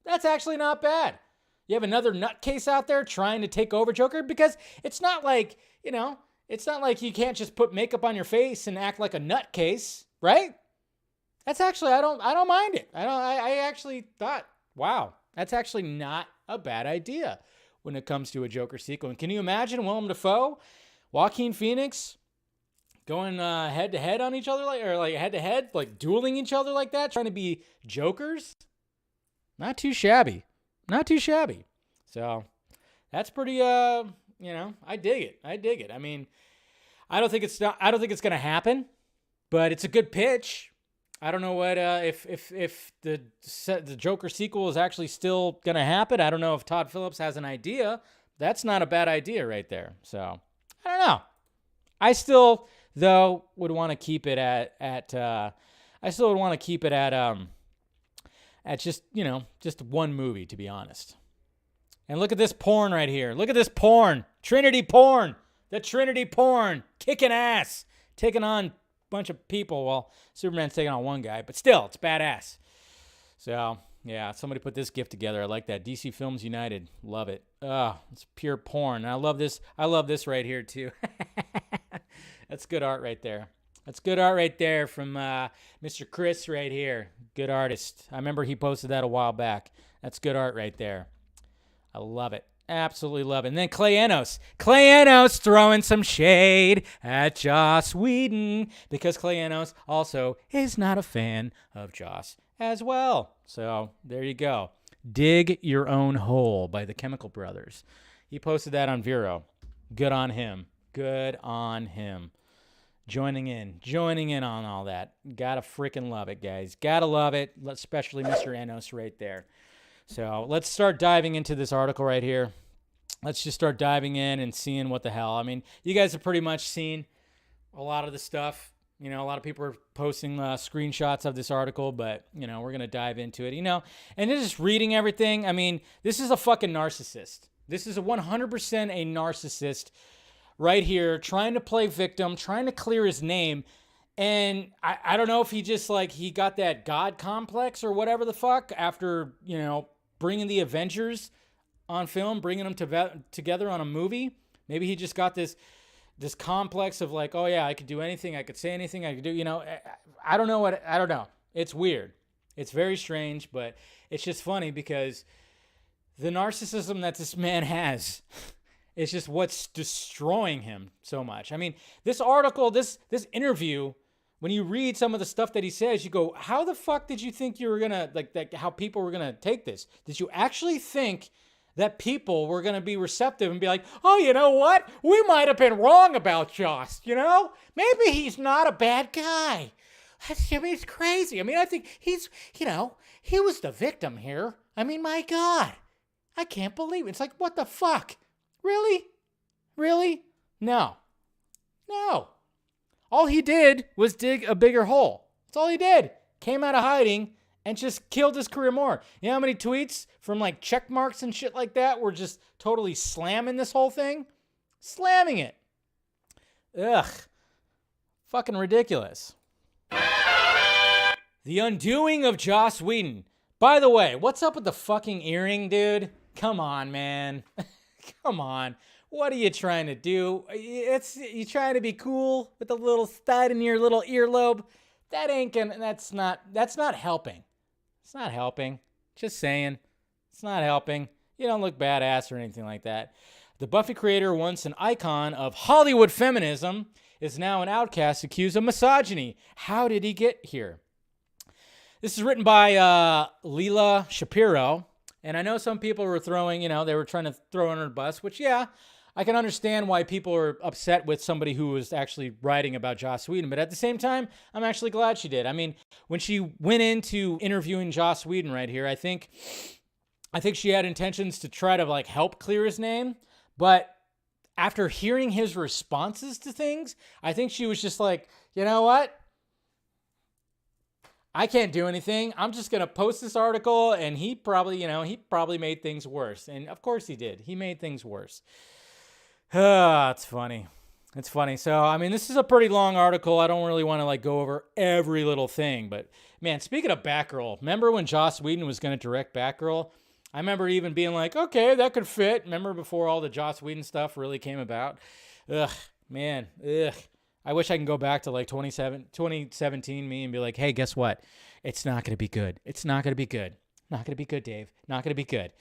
S1: That's actually not bad. You have another nutcase out there trying to take over Joker, because it's not it's not like you can't just put makeup on your face and act like a nutcase, right? That's actually, I don't mind it. I actually thought, wow, that's actually not a bad idea when it comes to a Joker sequel. And can you imagine Willem Dafoe, Joaquin Phoenix going head to head on each other, head to head, dueling each other like that, trying to be Jokers? Not too shabby. So that's pretty, I dig it. I mean, I don't think it's going to happen, but it's a good pitch. I don't know what if the Joker sequel is actually still going to happen. I don't know if Todd Phillips has an idea. That's not a bad idea right there. So I don't know. I still though would want to keep it at just one movie, to be honest. And look at this porn right here. Look at this porn. Trinity porn. The Trinity porn. Kicking ass. Taking on bunch of people. Well, Superman's taking on one guy, but still, it's badass. So, yeah, somebody put this gift together. I like that. DC Films United. Love it. It's pure porn. And I love this. I love this right here, too. That's good art right there. That's good art right there from Mr. Chris right here. Good artist. I remember he posted that a while back. That's good art right there. I love it. Absolutely love it. And then Clay Enos throwing some shade at Joss Whedon, because Clay Enos also is not a fan of Joss as well. So there you go. Dig Your Own Hole by the Chemical Brothers. He posted that on Vero. Good on him. joining in on all that. Gotta freaking love it, guys. Gotta love it, especially Mr. Enos right there. So let's start diving into this article right here. Let's just start diving in and seeing what the hell. I mean, you guys have pretty much seen a lot of the stuff. You know, a lot of people are posting screenshots of this article, but, you know, we're going to dive into it, you know. And just reading everything, I mean, this is a fucking narcissist. This is a 100% a narcissist right here, trying to play victim, trying to clear his name. And I don't know if he just, like, he got that God complex or whatever the fuck after, you know, bringing the Avengers on film, bringing them together on a movie. Maybe he just got this complex of like, oh yeah, I could do anything, I could say anything, I could do, you know, I don't know. It's weird. It's very strange, but it's just funny because the narcissism that this man has is just what's destroying him so much. I mean, this article, this interview, when you read some of the stuff that he says, you go, how the fuck did you think you were gonna, like how people were gonna take this? Did you actually think that people were going to be receptive and be like, oh, you know what? We might have been wrong about Joss, you know? Maybe he's not a bad guy. I mean, it's crazy. I mean, I think he's, you know, he was the victim here. I mean, my God. I can't believe it. It's like, what the fuck? Really? Really? No. All he did was dig a bigger hole. That's all he did. Came out of hiding and just killed his career more. You know how many tweets from like check marks and shit like that were just totally slamming this whole thing? Slamming it. Ugh. Fucking ridiculous. The undoing of Joss Whedon. By the way, what's up with the fucking earring, dude? Come on, man. Come on. What are you trying to do? You trying to be cool with a little stud in your little earlobe? That ain't gonna, that's not helping. It's not helping. Just saying. It's not helping. You don't look badass or anything like that. The Buffy creator, once an icon of Hollywood feminism, is now an outcast accused of misogyny. How did he get here? This is written by Leela Shapiro. And I know some people were throwing, you know, they were trying to throw under the bus, which, yeah, I can understand why people are upset with somebody who was actually writing about Joss Whedon. But at the same time, I'm actually glad she did. I mean, when she went into interviewing Joss Whedon right here, I think she had intentions to try to like help clear his name. But after hearing his responses to things, I think she was just like, you know what? I can't do anything. I'm just going to post this article. And he probably made things worse. And of course he did. He made things worse. It's funny. It's funny. So, I mean, this is a pretty long article. I don't really want to like go over every little thing, but man, speaking of Batgirl, remember when Joss Whedon was going to direct Batgirl? I remember even being like, okay, that could fit. Remember before all the Joss Whedon stuff really came about? Ugh, man. I wish I can go back to like 2017 me and be like, hey, guess what? It's not going to be good. It's not going to be good. Not going to be good, Dave. Not going to be good.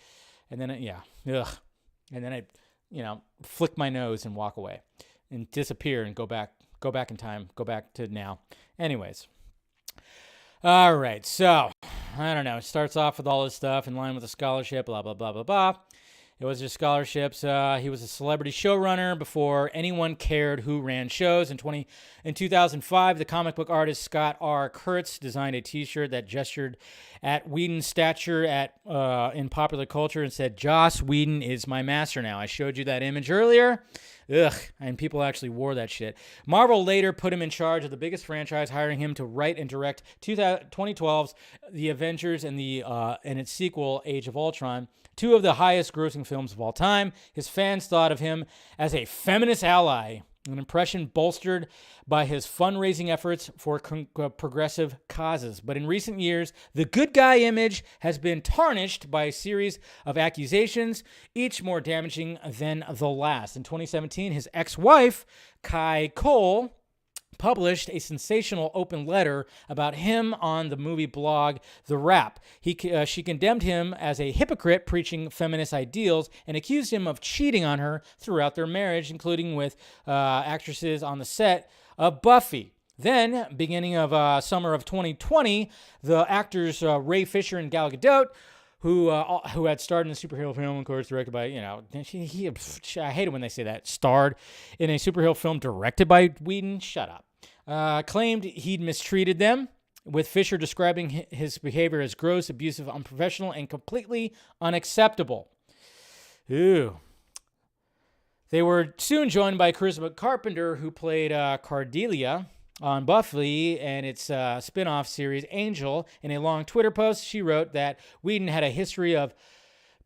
S1: And then, And then I, flick my nose and walk away and disappear and go back in time, go back to now. Anyways. All right. So, I don't know. It starts off with all this stuff in line with the scholarship, blah, blah, blah, blah, blah. It was just scholarships. He was a celebrity showrunner before anyone cared who ran shows. In 2005, the comic book artist Scott R. Kurtz designed a T-shirt that gestured at Whedon's stature in popular culture and said, "Joss Whedon is my master now." I showed you that image earlier. Ugh, and people actually wore that shit. Marvel later put him in charge of the biggest franchise, hiring him to write and direct 2012's The Avengers and its sequel, Age of Ultron, two of the highest-grossing films of all time. His fans thought of him as a feminist ally, an impression bolstered by his fundraising efforts for progressive causes. But in recent years, the good guy image has been tarnished by a series of accusations, each more damaging than the last. In 2017, his ex-wife, Kai Cole, published a sensational open letter about him on the movie blog The Wrap. She condemned him as a hypocrite preaching feminist ideals and accused him of cheating on her throughout their marriage, including with actresses on the set of Buffy. Then, beginning of summer of 2020, the actors Ray Fisher and Gal Gadot, who had starred in a superhero film, of course, directed by, I hate it when they say that, starred in a superhero film directed by Whedon. Shut up. claimed he'd mistreated them, with Fisher describing his behavior as gross, abusive, unprofessional, and completely unacceptable. Ooh. They were soon joined by Charisma Carpenter, who played Cordelia on Buffy and its spin-off series Angel. In a long Twitter post, she wrote that Whedon had a history of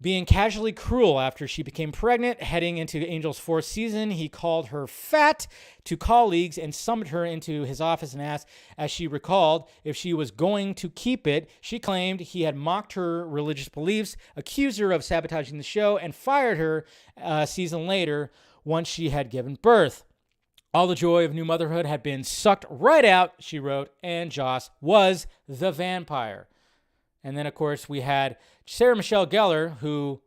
S1: being casually cruel after she became pregnant. Heading into Angel's 4th season, he called her fat to colleagues and summoned her into his office and asked, as she recalled, if she was going to keep it. She claimed he had mocked her religious beliefs, accused her of sabotaging the show, and fired her a season later once she had given birth. All the joy of new motherhood had been sucked right out, she wrote, and Joss was the vampire. And then, of course, we had Sarah Michelle Gellar, who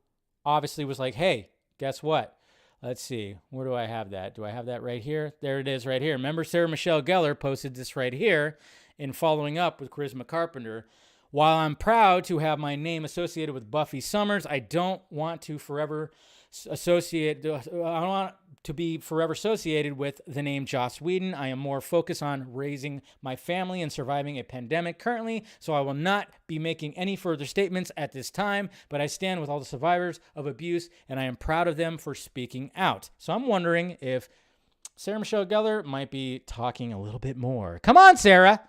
S1: obviously was like, hey, guess what? Let's see. Where do I have that? Do I have that right here? There it is right here. Remember, Sarah Michelle Gellar posted this right here in following up with Charisma Carpenter. While I'm proud to have my name associated with Buffy Summers, I don't want to be forever associated with the name Joss Whedon. I am more focused on raising my family and surviving a pandemic currently, so I will not be making any further statements at this time, but I stand with all the survivors of abuse, and I am proud of them for speaking out. So I'm wondering if Sarah Michelle Gellar might be talking a little bit more. Come on, Sarah!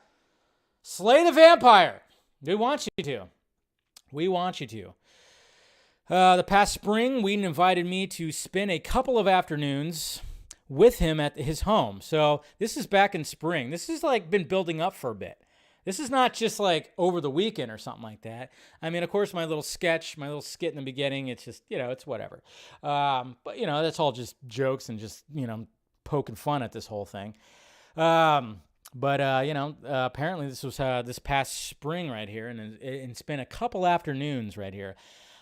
S1: Slay the vampire! We want you to. We want you to. The past spring, Whedon invited me to spend a couple of afternoons with him at his home. So this is back in spring. This has like been building up for a bit. This is not just like over the weekend or something like that. I mean, of course, my little skit in the beginning, it's just, it's whatever. But, that's all just jokes and just, poking fun at this whole thing. But apparently this was this past spring right here, and spent a couple afternoons right here.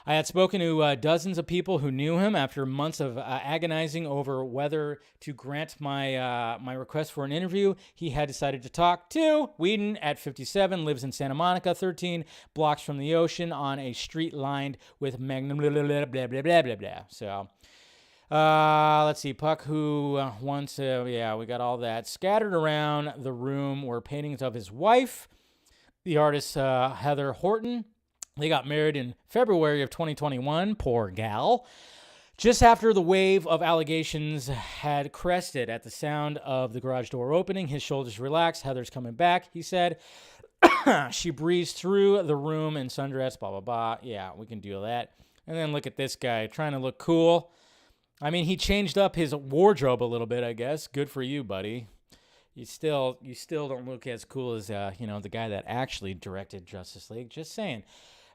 S1: I had spoken to dozens of people who knew him after months of agonizing over whether to grant my request for an interview. He had decided to talk to Whedon at 57, lives in Santa Monica, 13 blocks from the ocean on a street lined with magnum blah, blah, blah, blah, blah, blah, blah, blah. So, let's see, Puck, who once, we got all that. Scattered around the room were paintings of his wife, the artist Heather Horton. They got married in February of 2021, poor gal, just after the wave of allegations had crested. At the sound of the garage door opening, his shoulders relaxed. Heather's coming back, he said. She breezed through the room in sundress, blah, blah, blah. Yeah, we can do that. And then look at this guy trying to look cool. I mean, he changed up his wardrobe a little bit, I guess. Good for you, buddy. You still don't look as cool as, the guy that actually directed Justice League. Just saying.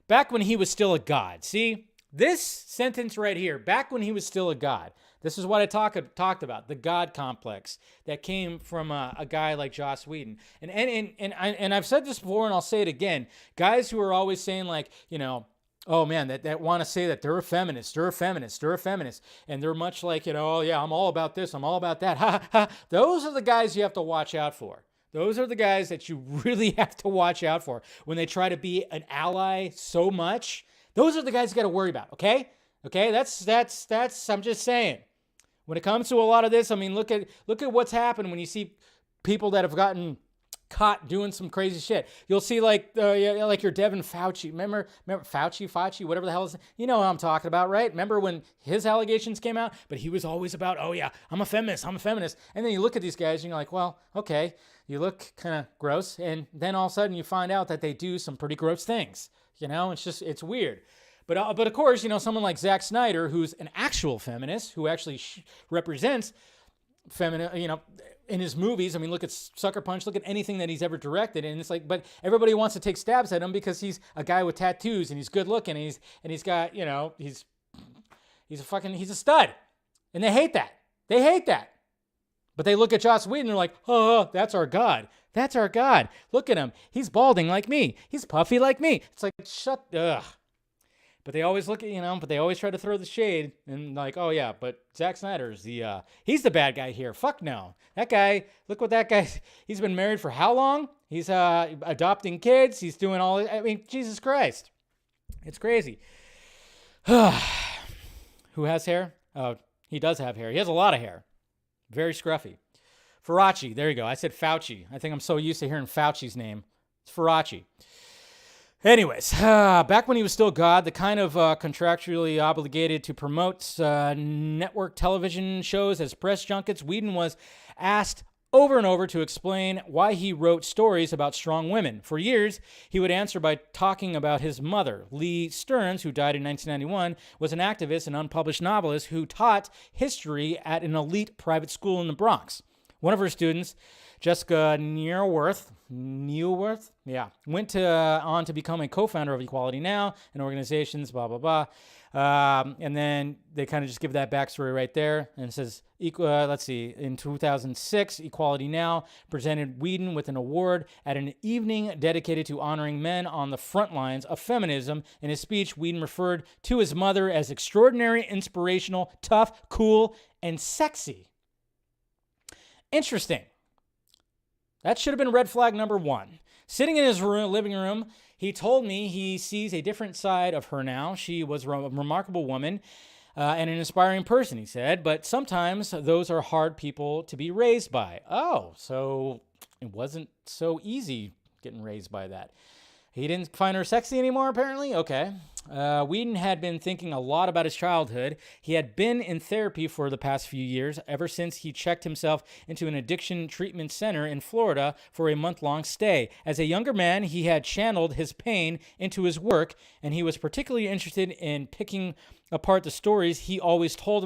S1: Back when he was still a god. See, this sentence right here, back when he was still a god. This is what I talked about, the god complex that came from a guy like Joss Whedon. And I've said this before, and I'll say it again. Guys who are always saying like, oh man, that want to say that they're a feminist, and they're much like, oh yeah, I'm all about this, I'm all about that. Ha ha. Those are the guys you have to watch out for. Those are the guys that you really have to watch out for when they try to be an ally so much. Those are the guys you got to worry about, okay? Okay, that's I'm just saying. When it comes to a lot of this, I mean, look at what's happened when you see people that have gotten caught doing some crazy shit. You'll see like your Devin Fauci. Remember Fauci, whatever the hell is. You know what I'm talking about, right? Remember when his allegations came out? But he was always about, oh yeah, I'm a feminist. And then you look at these guys and you're like, well, okay, you look kind of gross. And then all of a sudden you find out that they do some pretty gross things. It's weird. But of course, someone like Zack Snyder, who's an actual feminist, who actually represents feminine, in his movies. I mean, look at Sucker Punch, look at anything that he's ever directed, and it's like, but everybody wants to take stabs at him because he's a guy with tattoos and he's good looking and he's got, he's a stud, and they hate that. But they look at Joss Whedon and they're like, oh, that's our god. Look at him. He's balding like me. He's puffy like me. It's like, ugh. But they always look at, but they always try to throw the shade and like, oh yeah, but Zack Snyder's he's the bad guy here. Fuck no. That guy, look what that guy, he's been married for how long? He's adopting kids. He's doing all, Jesus Christ. It's crazy. Who has hair? Oh, he does have hair. He has a lot of hair. Very scruffy. Faraci. There you go. I said Fauci. I think I'm so used to hearing Fauci's name. It's Faraci. Anyways, back when he was still God, the kind of contractually obligated to promote network television shows as press junkets, Whedon was asked over and over to explain why he wrote stories about strong women. For years, he would answer by talking about his mother. Lee Stearns, who died in 1991, was an activist and unpublished novelist who taught history at an elite private school in the Bronx. One of her students, Jessica Neuwirth, went on to become a co-founder of Equality Now and organizations, blah, blah, blah. And then they kind of just give that backstory right there. And it says, let's see, in 2006, Equality Now presented Whedon with an award at an evening dedicated to honoring men on the front lines of feminism. In his speech, Whedon referred to his mother as extraordinary, inspirational, tough, cool, and sexy. Interesting. That should have been red flag number one. Sitting in his living room, he told me he sees a different side of her now. She was a remarkable woman and an inspiring person, he said, but sometimes those are hard people to be raised by. Oh, so it wasn't so easy getting raised by that. He didn't find her sexy anymore, apparently? Okay. Whedon had been thinking a lot about his childhood. He had been in therapy for the past few years, ever since he checked himself into an addiction treatment center in Florida for a month-long stay. As a younger man, he had channeled his pain into his work, and he was particularly interested in picking apart the stories he always told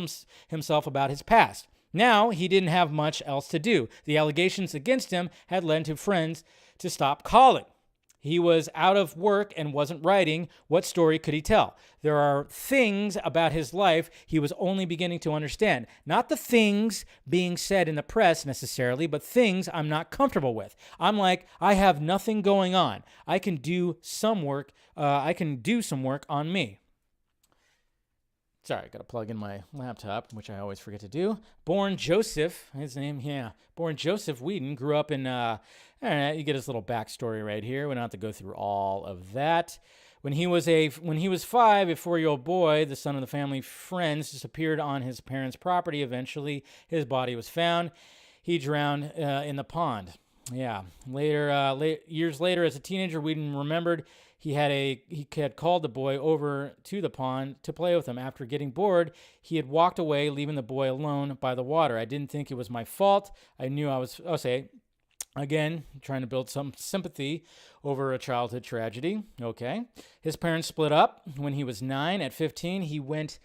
S1: himself about his past. Now, he didn't have much else to do. The allegations against him had led to friends to stop calling. He was out of work and wasn't writing. What story could he tell? There are things about his life he was only beginning to understand. Not the things being said in the press necessarily, but things I'm not comfortable with. I'm like, I have nothing going on. I can do some work. On me. Sorry, I got to plug in my laptop, which I always forget to do. Born Joseph Whedon grew up in, you get his little backstory right here. We don't have to go through all of that. When he was 5, a 4-year-old boy, the son of the family friends, disappeared on his parents' property. Eventually, his body was found. He drowned in the pond. Yeah. Years later, as a teenager, Whedon remembered he had called the boy over to the pond to play with him. After getting bored, he had walked away, leaving the boy alone by the water. I didn't think it was my fault. I knew I was, again, trying to build some sympathy over a childhood tragedy. Okay. His parents split up when he was 9. At 15, he went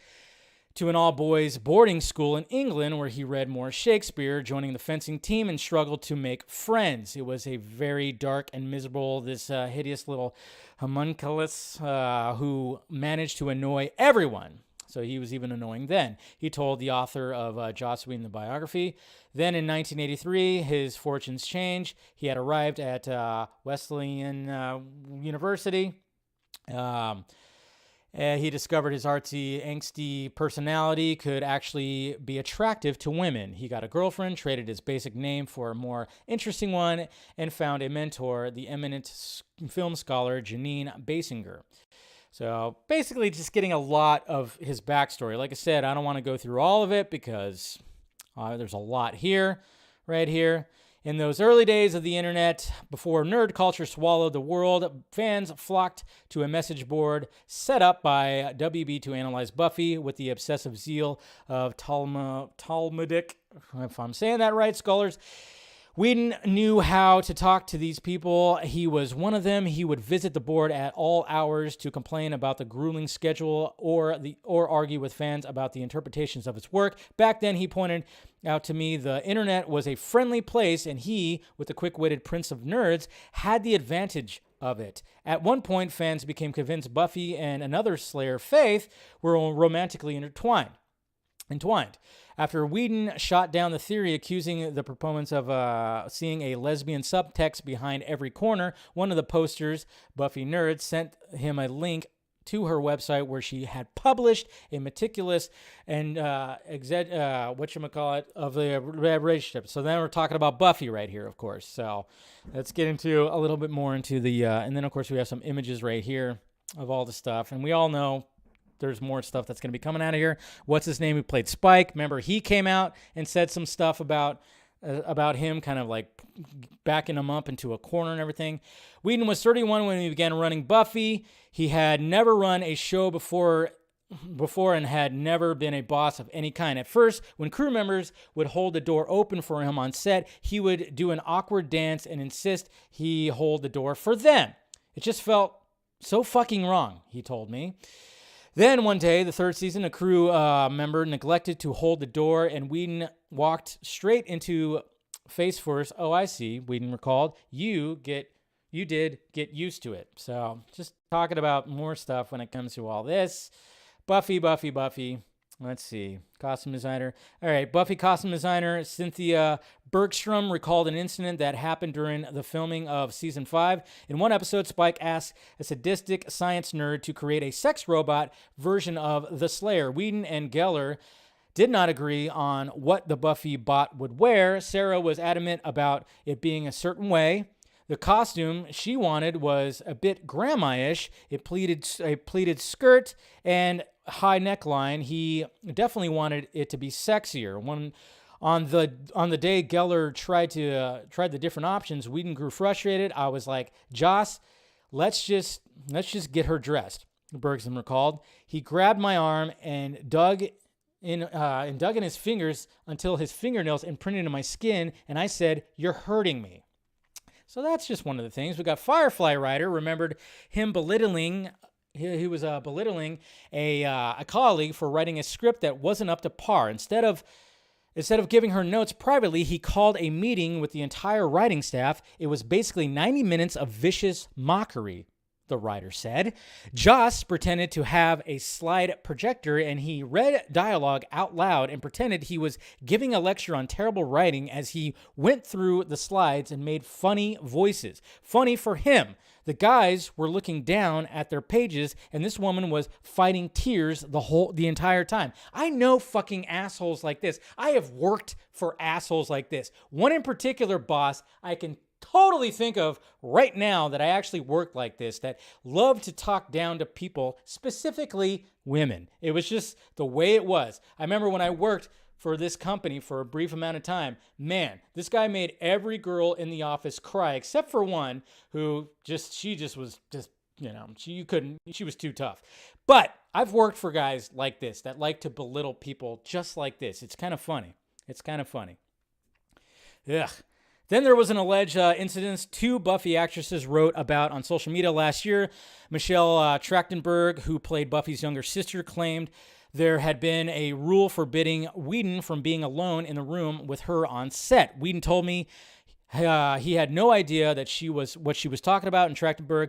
S1: to an all-boys boarding school in England where he read more Shakespeare, joining the fencing team, and struggled to make friends. It was a very dark and miserable, this hideous little homunculus who managed to annoy everyone. So he was even annoying then. He told the author of Joss Whedon, the biography. Then in 1983, his fortunes changed. He had arrived at Wesleyan University. He discovered his artsy, angsty personality could actually be attractive to women. He got a girlfriend, traded his basic name for a more interesting one, and found a mentor, the eminent film scholar Janine Basinger. So basically just getting a lot of his backstory. Like I said, I don't want to go through all of it because there's a lot here, right here. In those early days of the internet, before nerd culture swallowed the world, fans flocked to a message board set up by WB to analyze Buffy with the obsessive zeal of Talmudic, if I'm saying that right, scholars. Whedon knew how to talk to these people. He was one of them. He would visit the board at all hours to complain about the grueling schedule or argue with fans about the interpretations of his work. Back then, he pointed out to me the internet was a friendly place, and he, with the quick-witted prince of nerds, had the advantage of it. At one point, fans became convinced Buffy and another Slayer, Faith, were romantically entwined. After Whedon shot down the theory, accusing the proponents of seeing a lesbian subtext behind every corner, one of the posters, Buffy Nerds, sent him a link to her website where she had published a meticulous and of the relationship. So then we're talking about Buffy right here, of course. So let's get into a little bit more into the, and then of course we have some images right here of all the stuff. And we all know there's more stuff that's going to be coming out of here. What's his name who played Spike? Remember, he came out and said some stuff about about him, kind of like backing him up into a corner and everything. Whedon was 31 when he began running Buffy. He had never run a show before and had never been a boss of any kind. At first, when crew members would hold the door open for him on set, he would do an awkward dance and insist he hold the door for them. It just felt so fucking wrong, he told me. Then one day, the third season, a crew member neglected to hold the door, and Whedon walked straight into face first. Oh, I see, Whedon recalled. You did get used to it. So just talking about more stuff when it comes to all this. Buffy. Let's see. Costume designer. All right. Buffy costume designer Cynthia Bergstrom recalled an incident that happened during the filming of season 5. In one episode, Spike asked a sadistic science nerd to create a sex robot version of the Slayer. Whedon and Geller did not agree on what the Buffy bot would wear. Sarah was adamant about it being a certain way. The costume she wanted was a bit grandma-ish. A pleated skirt and high neckline. He definitely wanted it to be sexier. When on the day Geller tried the different options, Whedon grew frustrated. I was like, Joss, let's just get her dressed, Bergson recalled. He grabbed my arm and dug in his fingers until his fingernails imprinted in my skin, and I said, "You're hurting me." So that's just one of the things. We got Firefly writer remembered him belittling. He was belittling a colleague for writing a script that wasn't up to par. Instead of giving her notes privately, he called a meeting with the entire writing staff. It was basically 90 minutes of vicious mockery, the writer said. Joss pretended to have a slide projector, and he read dialogue out loud and pretended he was giving a lecture on terrible writing as he went through the slides and made funny voices. Funny for him. The guys were looking down at their pages, and this woman was fighting tears the entire time. I know fucking assholes like this. I have worked for assholes like this. One in particular, boss, I can totally think of right now that I actually worked like this, that loved to talk down to people, specifically women. It was just the way it was. I remember when I worked for this company for a brief amount of time, man, this guy made every girl in the office cry, except for one who she was too tough. But I've worked for guys like this that like to belittle people just like this. It's kind of funny. Ugh. Then there was an alleged incident 2 Buffy actresses wrote about on social media last year. Michelle Trachtenberg, who played Buffy's younger sister, claimed there had been a rule forbidding Whedon from being alone in the room with her on set. Whedon told me he had no idea that what she was talking about, and Trachtenberg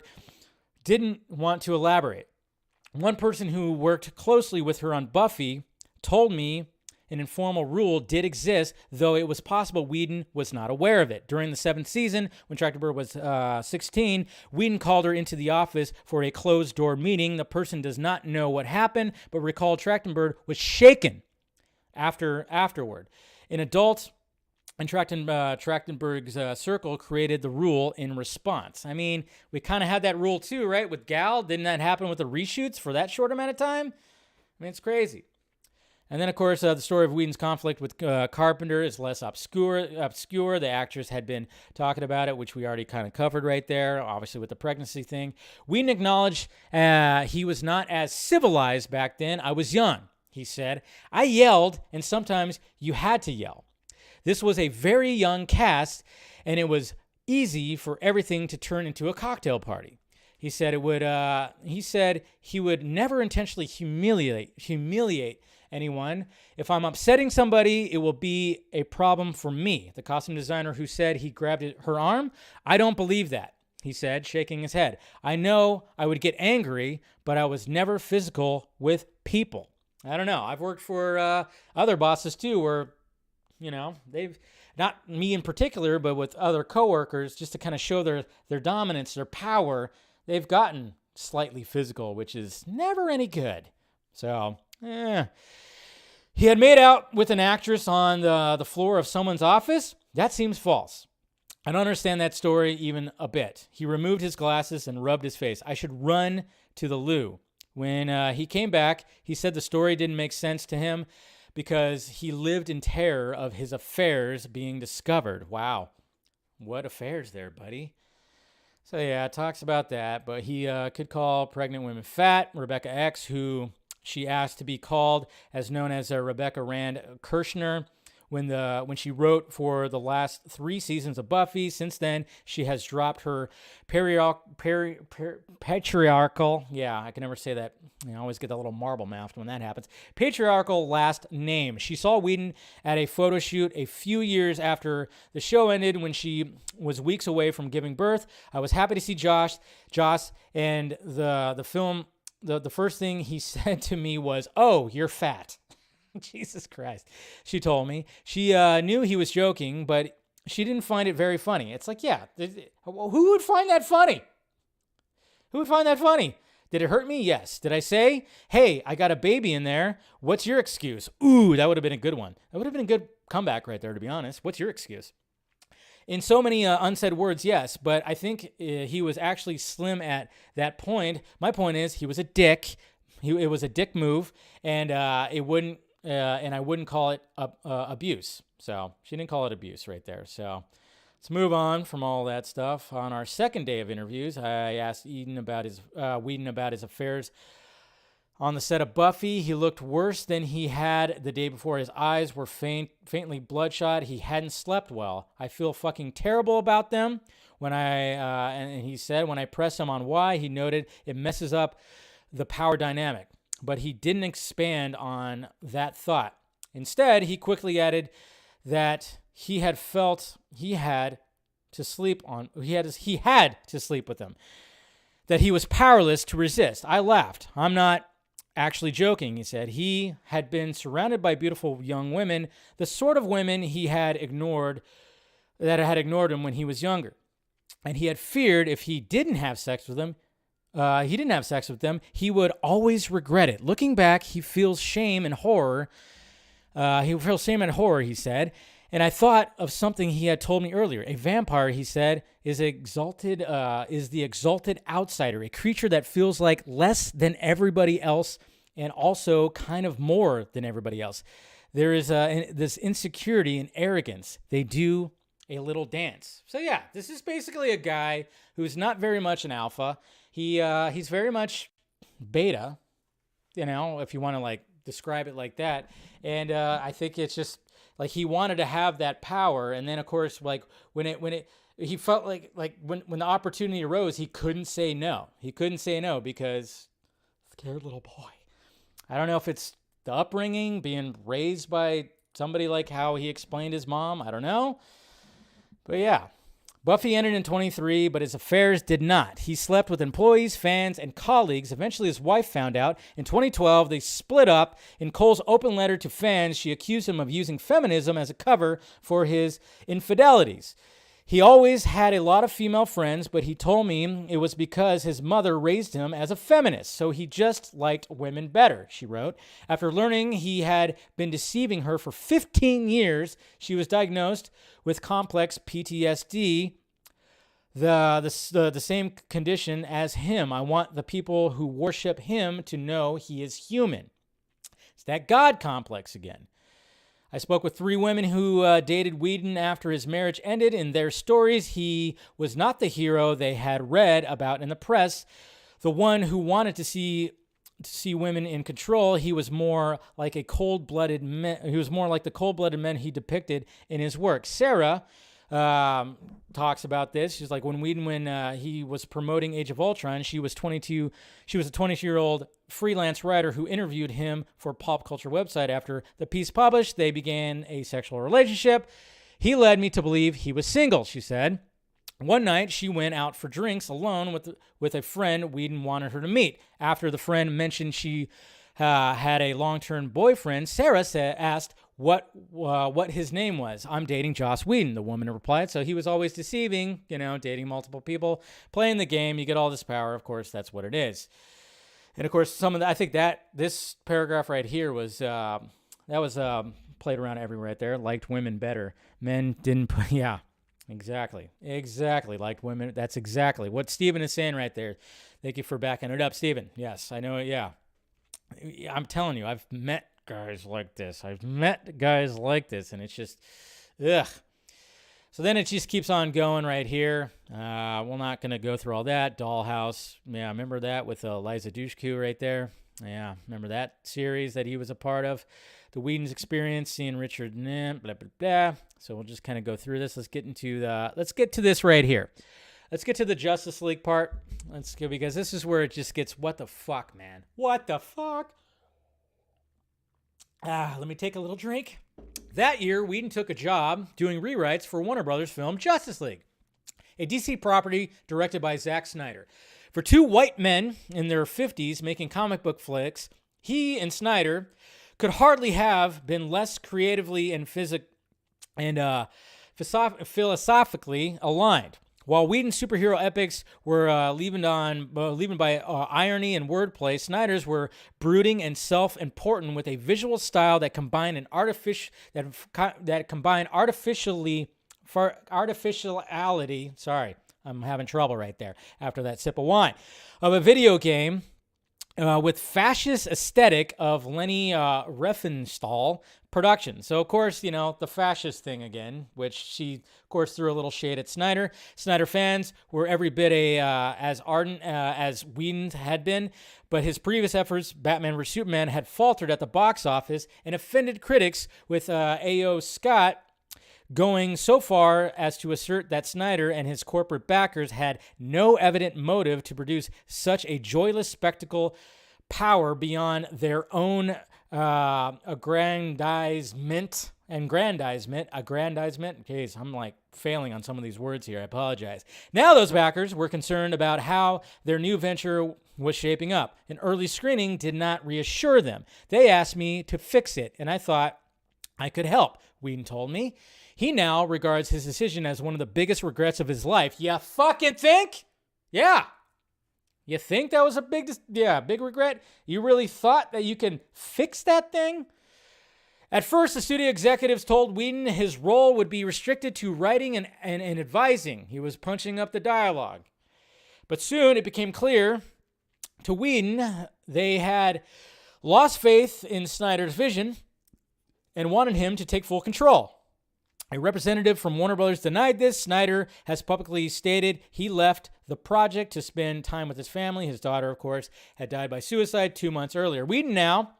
S1: didn't want to elaborate. One person who worked closely with her on Buffy told me an informal rule did exist, though it was possible Whedon was not aware of it. During the 7th season, when Trachtenberg was 16, Whedon called her into the office for a closed-door meeting. The person does not know what happened, but recalled Trachtenberg was shaken afterward. An adult in Trachtenberg's circle created the rule in response. I mean, we kind of had that rule too, right? With Gal, didn't that happen with the reshoots for that short amount of time? I mean, it's crazy. And then, of course, the story of Whedon's conflict with Carpenter is less obscure. The actress had been talking about it, which we already kind of covered right there, obviously with the pregnancy thing. Whedon acknowledged he was not as civilized back then. I was young, he said. I yelled, and sometimes you had to yell. This was a very young cast, and it was easy for everything to turn into a cocktail party. He said he would never intentionally humiliate anyone. If I'm upsetting somebody, it will be a problem for me. The costume designer who said he grabbed her arm, I don't believe that, he said, shaking his head. I know I would get angry, but I was never physical with people. I don't know. I've worked for other bosses too, where, they've, not me in particular, but with other coworkers, just to kind of show their dominance, their power, they've gotten slightly physical, which is never any good. So, He had made out with an actress on the floor of someone's office. That seems false. I don't understand that story even a bit. He removed his glasses and rubbed his face. I should run to the loo. When he came back, he said the story didn't make sense to him. because he lived in terror of his affairs being discovered. Wow. What affairs there, buddy? So yeah, it talks about that, but he could call pregnant women fat. Rebecca X, who she asked to be called, as known as Rebecca Rand Kirshner, when she wrote for the last 3 seasons of Buffy. Since then, she has dropped her patriarchal, yeah, I can never say that. I always get that little marble mouth when that happens. Patriarchal last name. She saw Whedon at a photo shoot a few years after the show ended, when she was weeks away from giving birth. I was happy to see Joss, and the film. The first thing he said to me was, "Oh, you're fat." Jesus Christ. She told me. She knew he was joking, but she didn't find it very funny. It's like, yeah, who would find that funny? Who would find that funny? Did it hurt me? Yes. Did I say, hey, I got a baby in there. What's your excuse? Ooh, that would have been a good one. That would have been a good comeback right there, to be honest. What's your excuse? In so many unsaid words, yes, but I think he was actually slim at that point. My point is, he was a dick. It was a dick move, and it wouldn't. And I wouldn't call it abuse. So she didn't call it abuse right there. So let's move on from all that stuff. On our second day of interviews, I asked Whedon about his affairs on the set of Buffy. He looked worse than he had the day before. His eyes were faintly bloodshot. He hadn't slept well. I feel fucking terrible about them. And he said, when I pressed him on why, he noted it messes up the power dynamic. But he didn't expand on that thought. Instead, he quickly added that he had to sleep with them, that he was powerless to resist. I laughed. I'm not actually joking, he said. He had been surrounded by beautiful young women, the sort of women that had ignored him when he was younger. And he had feared if he didn't have sex with them, he would always regret it. Looking back, he feels shame and horror. He said. And I thought of something he had told me earlier. A vampire, he said, is the exalted outsider, a creature that feels like less than everybody else and also kind of more than everybody else. There is this insecurity and arrogance. They do a little dance. So yeah, this is basically a guy who's not very much an alpha. He's very much beta, if you want to like describe it like that. And I think it's just like he wanted to have that power, and then of course, like he felt like when the opportunity arose, he couldn't say no. He couldn't say no because scared little boy. I don't know if it's the upbringing, being raised by somebody like how he explained his mom. I don't know, but yeah. Buffy ended in 23, but his affairs did not. He slept with employees, fans, and colleagues. Eventually, his wife found out. In 2012, they split up. In Cole's open letter to fans, she accused him of using feminism as a cover for his infidelities. He always had a lot of female friends, but he told me it was because his mother raised him as a feminist, so he just liked women better, she wrote. After learning he had been deceiving her for 15 years, she was diagnosed with complex PTSD, the same condition as him. I want the people who worship him to know he is human. It's that God complex again. I spoke with 3 women who dated Whedon after his marriage ended. In their stories, he was not the hero they had read about in the press, the one who wanted to see women in control. He was more like the cold-blooded men he depicted in his work. Sarah talks about this. She's like, when he was promoting Age of Ultron, she was 22. She was a 22-year-old freelance writer who interviewed him for a pop culture website. After the piece published, they began a sexual relationship. He led me to believe he was single, she said. One night, she went out for drinks alone with a friend Whedon wanted her to meet. After the friend mentioned she had a long-term boyfriend, Sarah asked what his name was. I'm dating Joss Whedon, the woman replied. So he was always deceiving, dating multiple people, playing the game. You get all this power. Of course, that's what it is. And of course, I think that this paragraph right here was played around everywhere right there. Liked women better. Men didn't. Yeah, exactly. Liked women. That's exactly what Steven is saying right there. Thank you for backing it up, Steven. Yes, I know it. Yeah, I'm telling you, I've met guys like this. I've met guys like this, and it's just, ugh. So then it just keeps on going right here. We're not going to go through all that. Dollhouse. Yeah, remember that with Liza Dushku right there? Yeah, remember that series that he was a part of? The Whedon's experience, seeing Richard, blah, blah, blah. So we'll just kind of go through this. Let's get to this right here. Let's get to the Justice League part. Let's go, because this is where it just gets, what the fuck, man? What the fuck? Let me take a little drink. That year, Whedon took a job doing rewrites for Warner Brothers' film Justice League, a DC property directed by Zack Snyder. For two white men in their 50s making comic book flicks, he and Snyder could hardly have been less creatively and philosophically aligned. While Whedon's superhero epics were leavened by irony and wordplay, Snyder's were brooding and self-important with a visual style that combined artificiality. Sorry, I'm having trouble right there after that sip of wine. Of a video game. With fascist aesthetic of Lenny Riefenstahl production. So, of course, the fascist thing again, which she, of course, threw a little shade at Snyder. Snyder fans were every bit as ardent as Whedon had been, but his previous efforts, Batman vs. Superman, had faltered at the box office and offended critics, with A.O. Scott going so far as to assert that Snyder and his corporate backers had no evident motive to produce such a joyless spectacle, power beyond their own aggrandizement. Okay, so I'm like failing on some of these words here. I apologize. Now those backers were concerned about how their new venture was shaping up. An early screening did not reassure them. They asked me to fix it, and I thought I could help, Whedon told me. He now regards his decision as one of the biggest regrets of his life. You fucking think? Yeah. You think that was a big regret? You really thought that you can fix that thing? At first, the studio executives told Whedon his role would be restricted to writing and advising. He was punching up the dialogue. But soon it became clear to Whedon they had lost faith in Snyder's vision and wanted him to take full control. A representative from Warner Brothers denied this. Snyder has publicly stated he left the project to spend time with his family. His daughter, of course, had died by suicide 2 months earlier. Whedon, now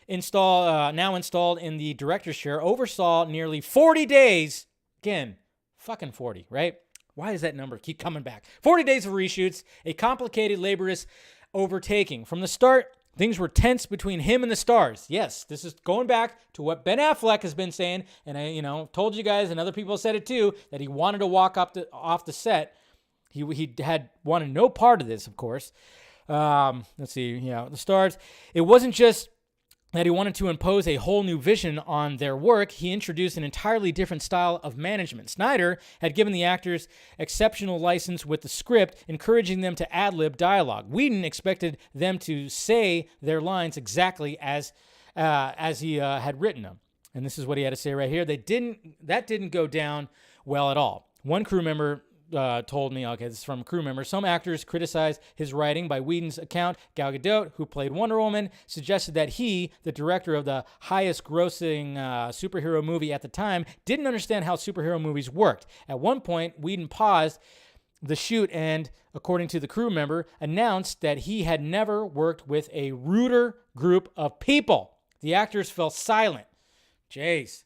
S1: installed in the director's chair, oversaw nearly 40 days. Again, fucking 40, right? Why does that number keep coming back? 40 days of reshoots, a complicated, laborious overtaking. From the start, things were tense between him and the stars. Yes, this is going back to what Ben Affleck has been saying, and I, told you guys, and other people said it too, that he wanted to walk off the set. He had wanted no part of this, of course. Let's see, the stars. It wasn't just that he wanted to impose a whole new vision on their work. He introduced an entirely different style of management. Snyder had given the actors exceptional license with the script, encouraging them to ad-lib dialogue. Whedon expected them to say their lines exactly as he had written them. And this is what he had to say right here. That didn't go down well at all. One crew member told me, okay, this is from a crew member, some actors criticized his writing. By Whedon's account, Gal Gadot, who played Wonder Woman, suggested that he, the director of the highest grossing superhero movie at the time, didn't understand how superhero movies worked. At one point, Whedon paused the shoot and, according to the crew member, announced that he had never worked with a ruder group of people. The actors fell silent. Jeez.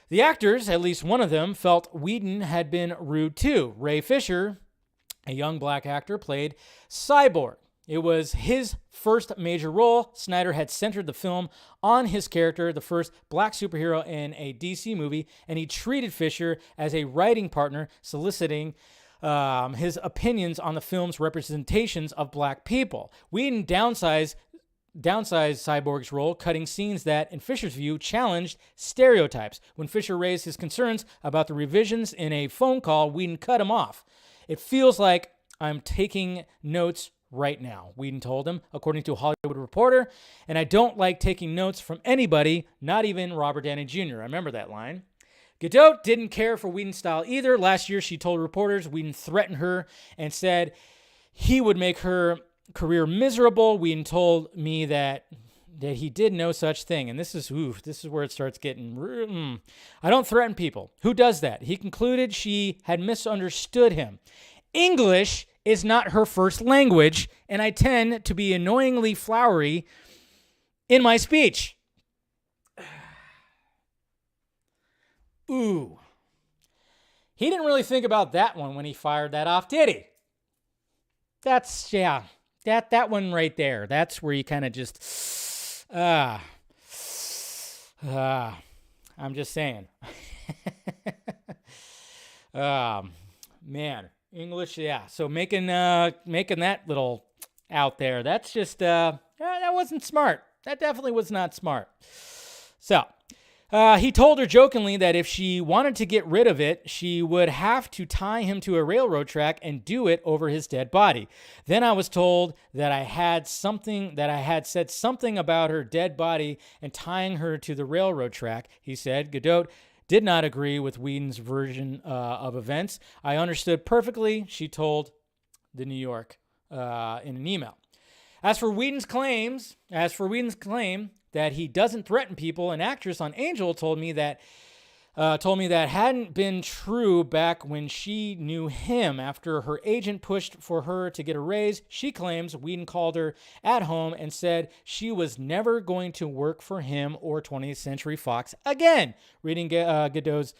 S1: The actors, at least one of them, felt Whedon had been rude too. Ray Fisher, a young black actor, played Cyborg. It was his first major role. Snyder had centered the film on his character, the first black superhero in a DC movie, and he treated Fisher as a writing partner, soliciting his opinions on the film's representations of black people. Whedon downsized Cyborg's role, cutting scenes that, in Fisher's view, challenged stereotypes. When Fisher raised his concerns about the revisions in a phone call, Whedon cut him off. It feels like I'm taking notes right now, Whedon told him, according to a Hollywood Reporter, and I don't like taking notes from anybody, not even Robert Downey Jr. I remember that line. Gadot didn't care for Whedon's style either. Last year, she told reporters Whedon threatened her and said he would make her career miserable. Whedon told me that that he did no such thing. And this is where it starts getting... I don't threaten people. Who does that? He concluded she had misunderstood him. English is not her first language, and I tend to be annoyingly flowery in my speech. Ooh. He didn't really think about that one when he fired that off, did he? That's, yeah, that one right there. That's where you kind of just, I'm just saying. Man, English, yeah. So making that little out there, that's just, that wasn't smart. That definitely was not smart. So, he told her jokingly that if she wanted to get rid of it, she would have to tie him to a railroad track and do it over his dead body. Then I was told that I had said something about her dead body and tying her to the railroad track. He said Gadot did not agree with Whedon's version of events. I understood perfectly, she told the New York in an email. As for Whedon's claim that he doesn't threaten people, an actress on Angel told me that hadn't been true back when she knew him. After her agent pushed for her to get a raise, she claims Whedon called her at home and said she was never going to work for him or 20th Century Fox again. Reading Gadot's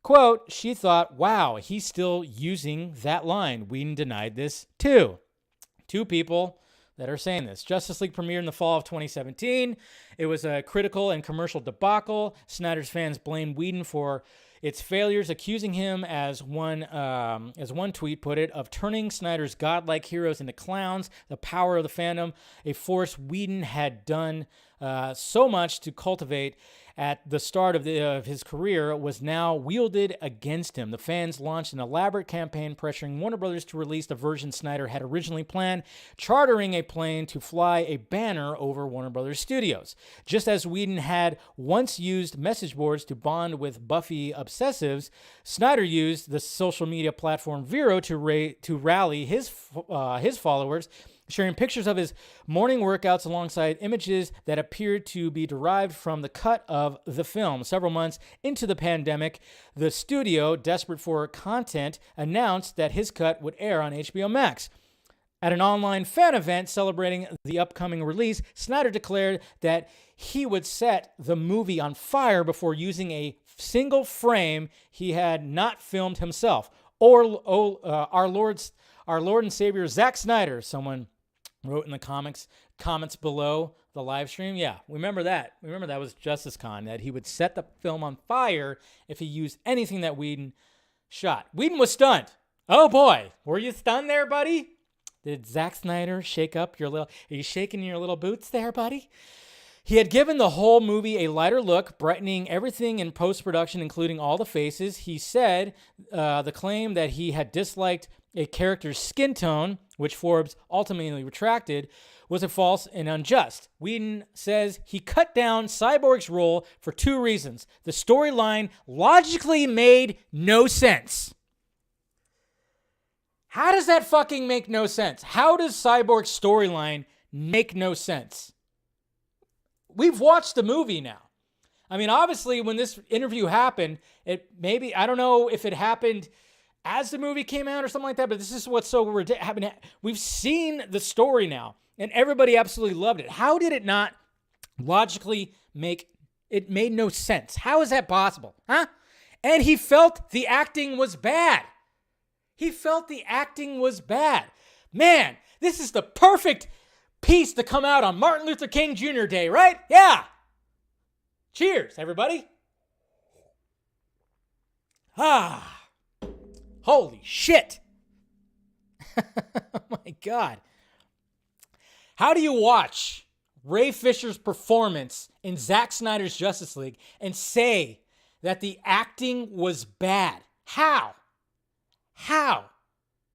S1: quote, she thought, wow, he's still using that line. Whedon denied this too. Two people that are saying this. Justice League premiered in the fall of 2017. It was a critical and commercial debacle. Snyder's fans blamed Whedon for its failures, accusing him, as one tweet put it, of turning Snyder's godlike heroes into clowns. The power of the fandom, a force Whedon had done so much to cultivate at the start of his career, was now wielded against him. The fans launched an elaborate campaign pressuring Warner Brothers to release the version Snyder had originally planned, chartering a plane to fly a banner over Warner Brothers studios. Just as Whedon had once used message boards to bond with Buffy obsessives, Snyder used the social media platform Vero to rally his followers, sharing pictures of his morning workouts alongside images that appeared to be derived from the cut of the film. Several months into the pandemic, the studio, desperate for content, announced that his cut would air on HBO Max. At an online fan event celebrating the upcoming release, Snyder declared that he would set the movie on fire before using a single frame he had not filmed himself. Or our Lord and Savior Zack Snyder, someone wrote in the comments below the live stream. Yeah, remember that. Remember that was Justice Con, that he would set the film on fire if he used anything that Whedon shot. Whedon was stunned. Oh boy, were you stunned there, buddy? Did Zack Snyder shake up your little... Are you shaking your little boots there, buddy? He had given the whole movie a lighter look, brightening everything in post-production, including all the faces. He said the claim that he had disliked a character's skin tone, which Forbes ultimately retracted, was a false and unjust. Whedon says he cut down Cyborg's role for two reasons. The storyline logically made no sense. How does that fucking make no sense? How does Cyborg's storyline make no sense? We've watched the movie now. I mean, obviously, when this interview happened, I don't know if it happened as the movie came out or something like that, but this is what's so ridiculous. We've seen the story now, and everybody absolutely loved it. How did it not logically made no sense? How is that possible? Huh? And he felt the acting was bad. Man, this is the perfect piece to come out on Martin Luther King Jr. Day, right? Yeah. Cheers, everybody. Holy shit. Oh my God. How do you watch Ray Fisher's performance in Zack Snyder's Justice League and say that the acting was bad? How?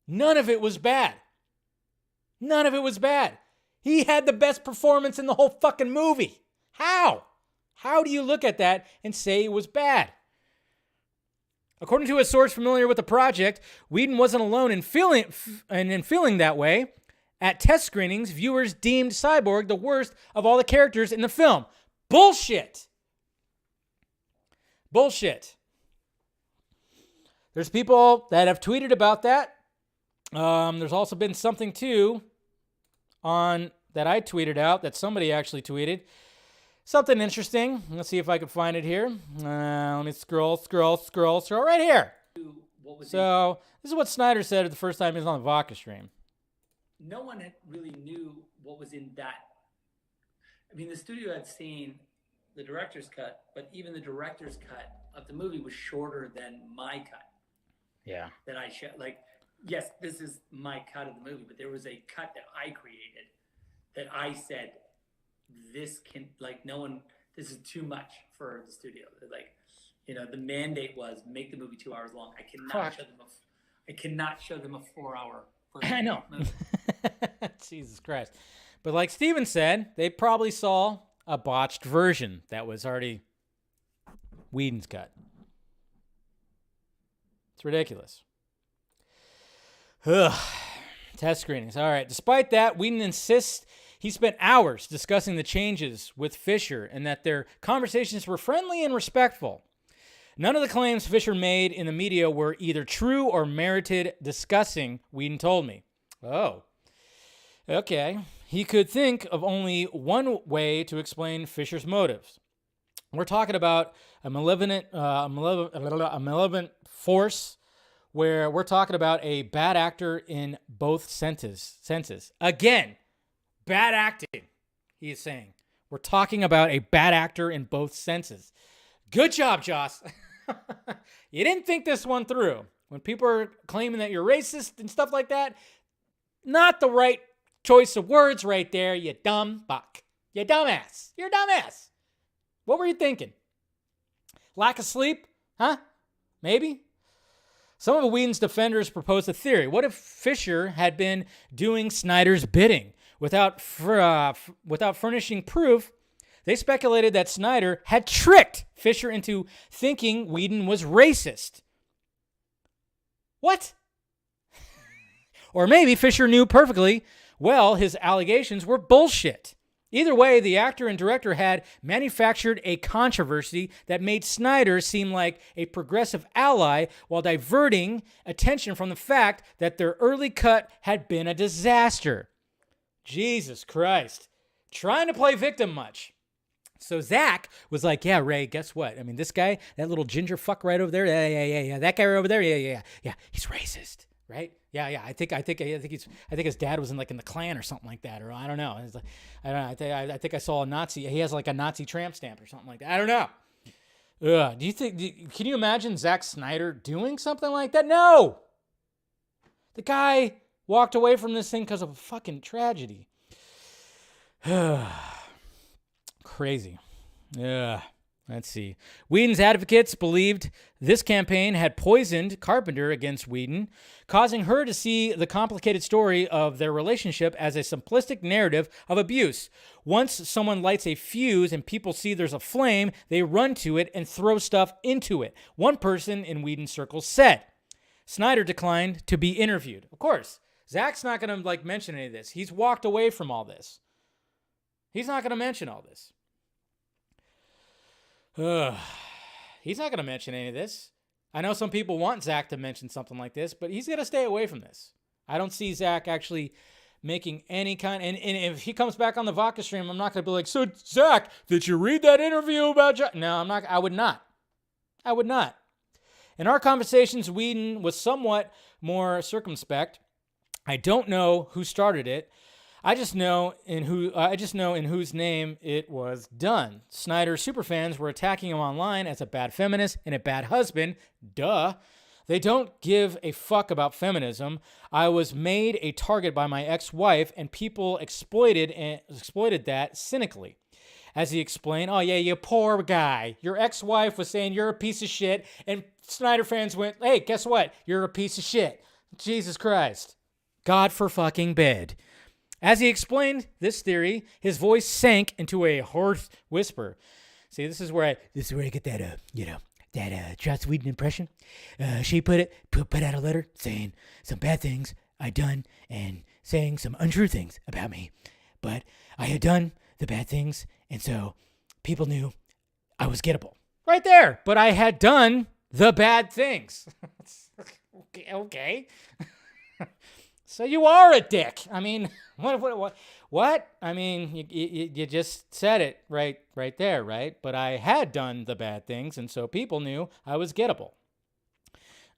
S1: None of it was bad. He had the best performance in the whole fucking movie. How? How do you look at that and say it was bad? According to a source familiar with the project, Whedon wasn't alone in feeling that way. At test screenings, viewers deemed Cyborg the worst of all the characters in the film. Bullshit. Bullshit. There's people that have tweeted about that. There's also been something, too, that I tweeted out, that somebody actually tweeted. Something interesting. Let's see if I can find it here. Let me scroll right here. So this is what Snyder said the first time he was on the Vodka stream.
S8: No one really knew what was in that. I mean, the studio had seen the director's cut, but even the director's cut of the movie was shorter than my cut.
S1: Yeah.
S8: That I showed. Like, yes, this is my cut of the movie, but there was a cut that I created that I said, this can, like, no one, this is too much for the studio. Like, you know, the mandate was make the movie 2 hours long. I cannot show them a 4-hour version.
S1: I know. Jesus Christ. But like Steven said, they probably saw a botched version that was already Whedon's cut. It's ridiculous. Ugh. Test screenings. All right. Despite that, Whedon insists he spent hours discussing the changes with Fisher and that their conversations were friendly and respectful. None of the claims Fisher made in the media were either true or merited discussing, Whedon told me. Oh. Okay. He could think of only one way to explain Fisher's motives. We're talking about a malevolent force where we're talking about a bad actor in both senses. Again, bad acting, he is saying. We're talking about a bad actor in both senses. Good job, Joss. You didn't think this one through. When people are claiming that you're racist and stuff like that, not the right choice of words right there, you dumb buck. You dumbass. You're a dumbass. What were you thinking? Lack of sleep? Huh? Maybe? Some of Whedon's defenders proposed a theory. What if Fisher had been doing Snyder's bidding? Without furnishing proof, they speculated that Snyder had tricked Fisher into thinking Whedon was racist. What? Or maybe Fisher knew perfectly well his allegations were bullshit. Either way, the actor and director had manufactured a controversy that made Snyder seem like a progressive ally while diverting attention from the fact that their early cut had been a disaster. Jesus Christ. Trying to play victim much. So ZACK was like, yeah, Ray, guess what? I mean, this guy, that little ginger fuck right over there, yeah. That guy right over there, yeah. He's racist, right? Yeah. I think his dad was in the Klan or something like that, or I don't know. It's like, I don't know. I think I saw a Nazi. He has like a Nazi tramp stamp or something like that. I don't know. Can you imagine Zack Snyder doing something like that? No. The guy walked away from this thing because of a fucking tragedy. Crazy. Yeah. Let's see. Whedon's advocates believed this campaign had poisoned Carpenter against Whedon, causing her to see the complicated story of their relationship as a simplistic narrative of abuse. Once someone lights a fuse and people see there's a flame, they run to it and throw stuff into it. One person in Whedon's circles said. Snyder declined to be interviewed. Of course, Zack's not going to mention any of this. He's walked away from all this. He's not going to mention all this. He's not going to mention any of this. I know some people want Zack to mention something like this, but he's going to stay away from this. I don't see Zack actually making any kind... And if he comes back on the Vodka stream, I'm not going to be like, so, Zack, did you read that interview about... No, I'm not. I would not. In our conversations, Whedon was somewhat more circumspect. I don't know who started it. I just know in whose name it was done. Snyder's superfans were attacking him online as a bad feminist and a bad husband. Duh. They don't give a fuck about feminism. I was made a target by my ex-wife, and people exploited that cynically. As he explained, oh yeah, you poor guy. Your ex-wife was saying you're a piece of shit, and Snyder fans went, hey, guess what? You're a piece of shit. Jesus Christ. God for fucking bed. As he explained this theory, his voice sank into a hoarse whisper. See, this is where I get that Joss Whedon impression. She put out a letter saying some bad things I done, and
S2: saying some untrue things about me. But I had done the bad things, and so people knew I was gettable.
S1: Right there. But I had done the bad things. Okay. So you are a dick. I mean, what? I mean, you just said it right there, right? But I had done the bad things, and so people knew I was gettable.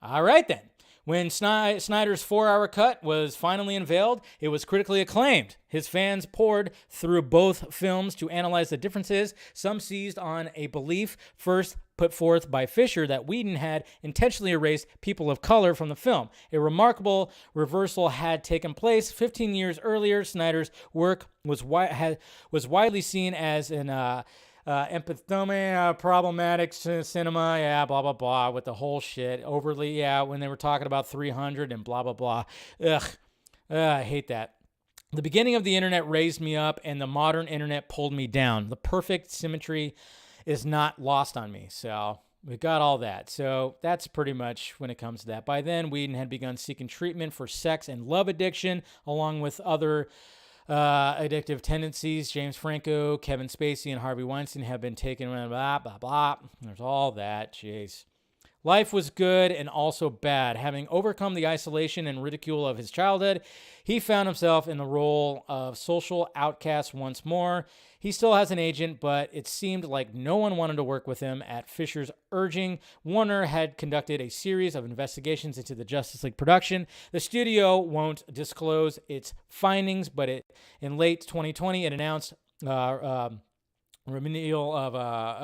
S1: All right, then. When Snyder's 4-hour cut was finally unveiled, it was critically acclaimed. His fans poured through both films to analyze the differences. Some seized on a belief first put forth by Fisher that Whedon had intentionally erased people of color from the film. A remarkable reversal had taken place 15 years earlier. Snyder's work was widely seen as an empathy, problematic cinema, blah, blah, blah, with the whole shit. Overly, when they were talking about 300 and blah, blah, blah. I hate that. The beginning of the internet raised me up, and the modern internet pulled me down. The perfect symmetry is not lost on me. So we got all that. So that's pretty much when it comes to that. By then, Whedon had begun seeking treatment for sex and love addiction, along with other addictive tendencies. James Franco, Kevin Spacey, and Harvey Weinstein have been taken, blah, blah, blah. There's all that. Jeez. Life was good and also bad. Having overcome the isolation and ridicule of his childhood, he found himself in the role of social outcast once more. He still has an agent, but it seemed like no one wanted to work with him. At Fisher's urging, Warner had conducted a series of investigations into the Justice League production. The studio won't disclose its findings, but in late 2020, it announced remedial of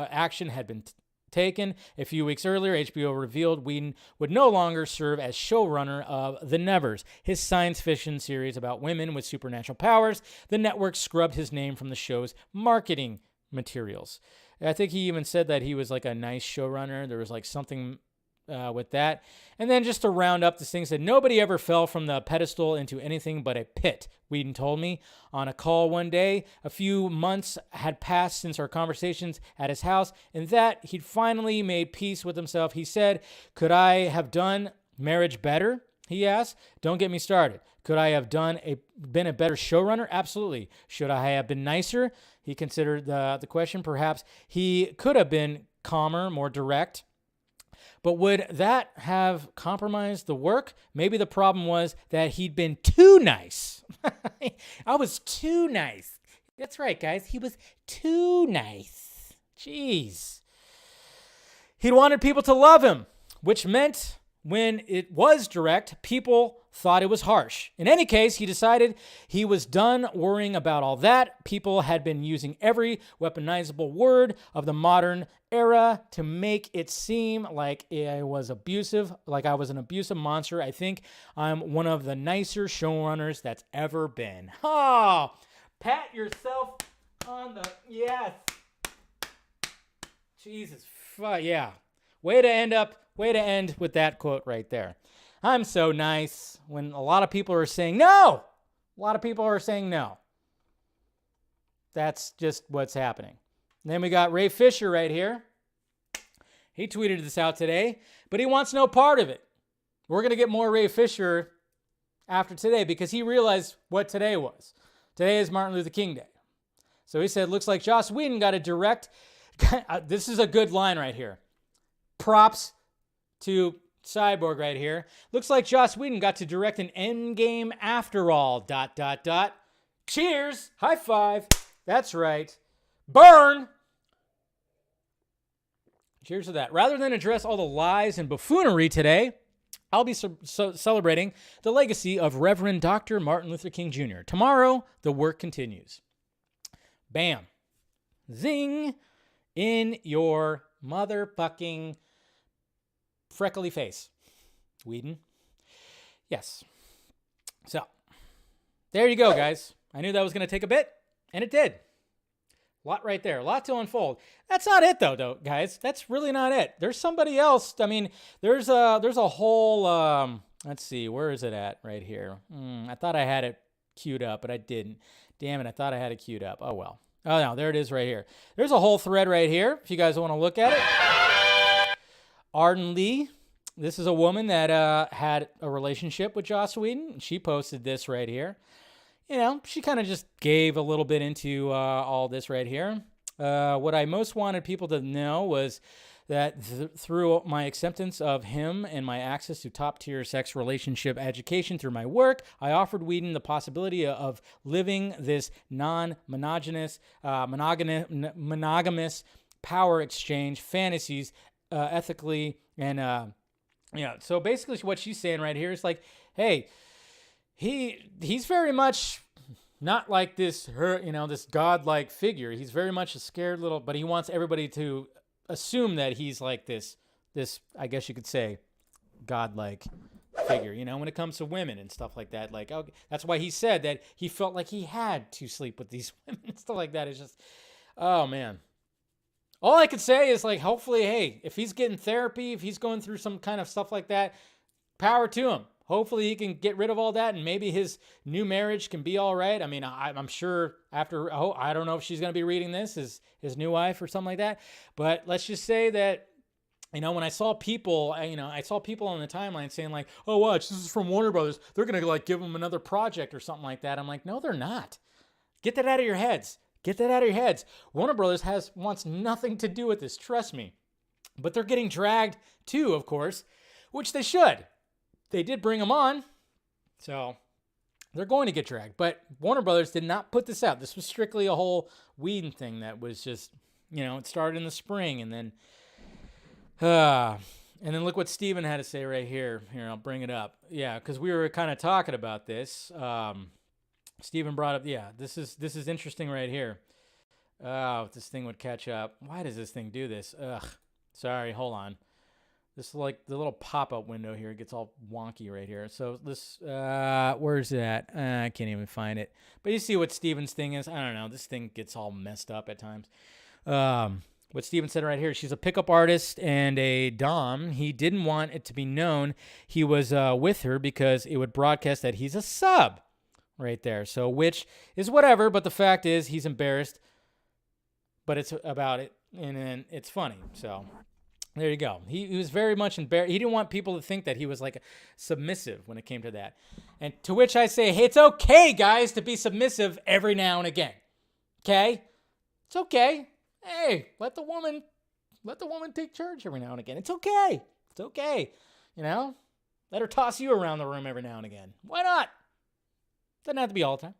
S1: action had been taken. A few weeks earlier, HBO revealed Whedon would no longer serve as showrunner of The Nevers, his science fiction series about women with supernatural powers. The network scrubbed his name from the show's marketing materials. I think he even said that he was like a nice showrunner. There was like something with that. And then just to round up this thing, said nobody ever fell from the pedestal into anything but a pit, Whedon told me on a call one day. A few months had passed since our conversations at his house, and that he'd finally made peace with himself. He said, "Could I have done marriage better?" he asked. "Don't get me started. Could I have been a better showrunner? Absolutely. Should I have been nicer?" He considered the question. Perhaps he could have been calmer, more direct. But would that have compromised the work? Maybe the problem was that he'd been too nice. I was too nice. That's right, guys. He was too nice. Jeez. He'd wanted people to love him, which meant when it was direct, people thought it was harsh. In any case, he decided he was done worrying about all that. People had been using every weaponizable word of the modern era to make it seem like I was abusive, like I was an abusive monster. I think I'm one of the nicer showrunners that's ever been. Oh, pat yourself on the, yes. Jesus, yeah. Way to end with that quote right there. I'm so nice when a lot of people are saying no. A lot of people are saying no. That's just what's happening. And then we got Ray Fisher right here. He tweeted this out today, but he wants no part of it. We're going to get more Ray Fisher after today because he realized what today was. Today is Martin Luther King Day. So he said, looks like Joss Whedon got a direct. This is a good line right here. Props to Cyborg right here. Looks like Joss Whedon got to direct an Endgame after all. ... Cheers. High five. That's right. Burn. Cheers to that. Rather than address all the lies and buffoonery today, I'll be celebrating the legacy of Reverend Dr. Martin Luther King Jr. Tomorrow, the work continues. Bam. Zing. In your motherfucking freckly face, Whedon. Yes. So, there you go, guys. I knew that was going to take a bit, and it did. A lot right there. A lot to unfold. That's not it, though, guys. That's really not it. There's somebody else. I mean, there's a whole, let's see, where is it at right here? I thought I had it queued up, but I didn't. Damn it, I thought I had it queued up. Oh, well. Oh, no, there it is right here. There's a whole thread right here, if you guys want to look at it. Arden Lee This is a woman that had a relationship with Joss Whedon. She posted this right here. You know, she kind of just gave a little bit into all this right here. What I most wanted people to know was that through my acceptance of him and my access to top-tier sex relationship education through my work, I offered Whedon the possibility of living this non-monogamous power exchange fantasies ethically and so basically what she's saying right here is like, hey, he's very much not like this this godlike figure. He's very much a scared little, but he wants everybody to assume that he's like this I guess you could say godlike figure, when it comes to women and stuff like that. Like, okay, that's why he said that he felt like he had to sleep with these women and stuff like that. It's just, oh man. All I could say is, like, hopefully, hey, if he's getting therapy, if he's going through some kind of stuff like that, power to him. Hopefully he can get rid of all that and maybe his new marriage can be all right. I mean, I'm sure after, I don't know if she's going to be reading this, his new wife or something like that. But let's just say that, when I saw people, I saw people on the timeline saying like, oh, watch, this is from Warner Brothers. They're going to like give him another project or something like that. I'm like, no, they're not. Get that out of your heads. Get that out of your heads. Warner Brothers wants nothing to do with this, trust me. But they're getting dragged too, of course, which they should. They did bring him on, so they're going to get dragged. But Warner Brothers did not put this out. This was strictly a whole Whedon thing that was just, it started in the spring, and then look what Steven had to say right here. Here, I'll bring it up. Yeah, because we were kind of talking about this. Steven brought up, this is interesting right here. Oh, if this thing would catch up. Why does this thing do this? Ugh. Sorry, hold on. This is like the little pop-up window here. It gets all wonky right here. So this, where's it at? I can't even find it. But you see what Steven's thing is? I don't know. This thing gets all messed up at times. What Steven said right here, she's a pickup artist and a dom. He didn't want it to be known he was with her because it would broadcast that he's a sub. Right there. So, which is whatever, but the fact is he's embarrassed, but it's about it, and then it's funny. So, there you go. He was very much embarrassed. He didn't want people to think that he was like submissive when it came to that. And to which I say, hey, it's okay, guys, to be submissive every now and again. Okay? It's okay. Hey, let the woman take charge every now and again. It's okay. It's okay. Let her toss you around the room every now and again. Why not? Doesn't have to be all the time.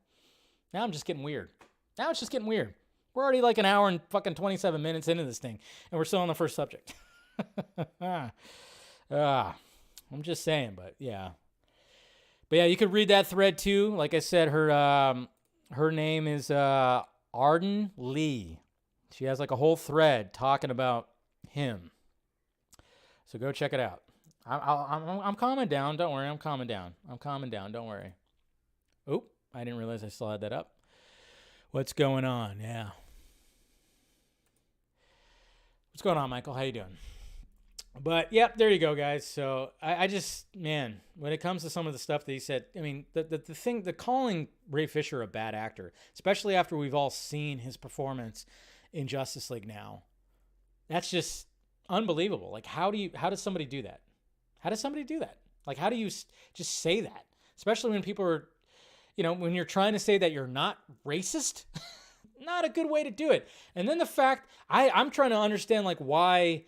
S1: Now I'm just getting weird. Now it's just getting weird. We're already like an hour and fucking 27 minutes into this thing, and we're still on the first subject. I'm just saying, but yeah. But yeah, you could read that thread too. Like I said, her name is Arden Lee. She has like a whole thread talking about him. So go check it out. I'm calming down. Don't worry. I'm calming down. Don't worry. Oh, I didn't realize I still had that up. What's going on? Yeah. What's going on, Michael? How you doing? But, yep, there you go, guys. So, I just, man, when it comes to some of the stuff that he said, I mean, the calling Ray Fisher a bad actor, especially after we've all seen his performance in Justice League now, that's just unbelievable. Like, how does somebody do that? How does somebody do that? Like, how do you just say that? Especially when people are, when you're trying to say that you're not racist, not a good way to do it. And then the fact, I'm trying to understand, like, why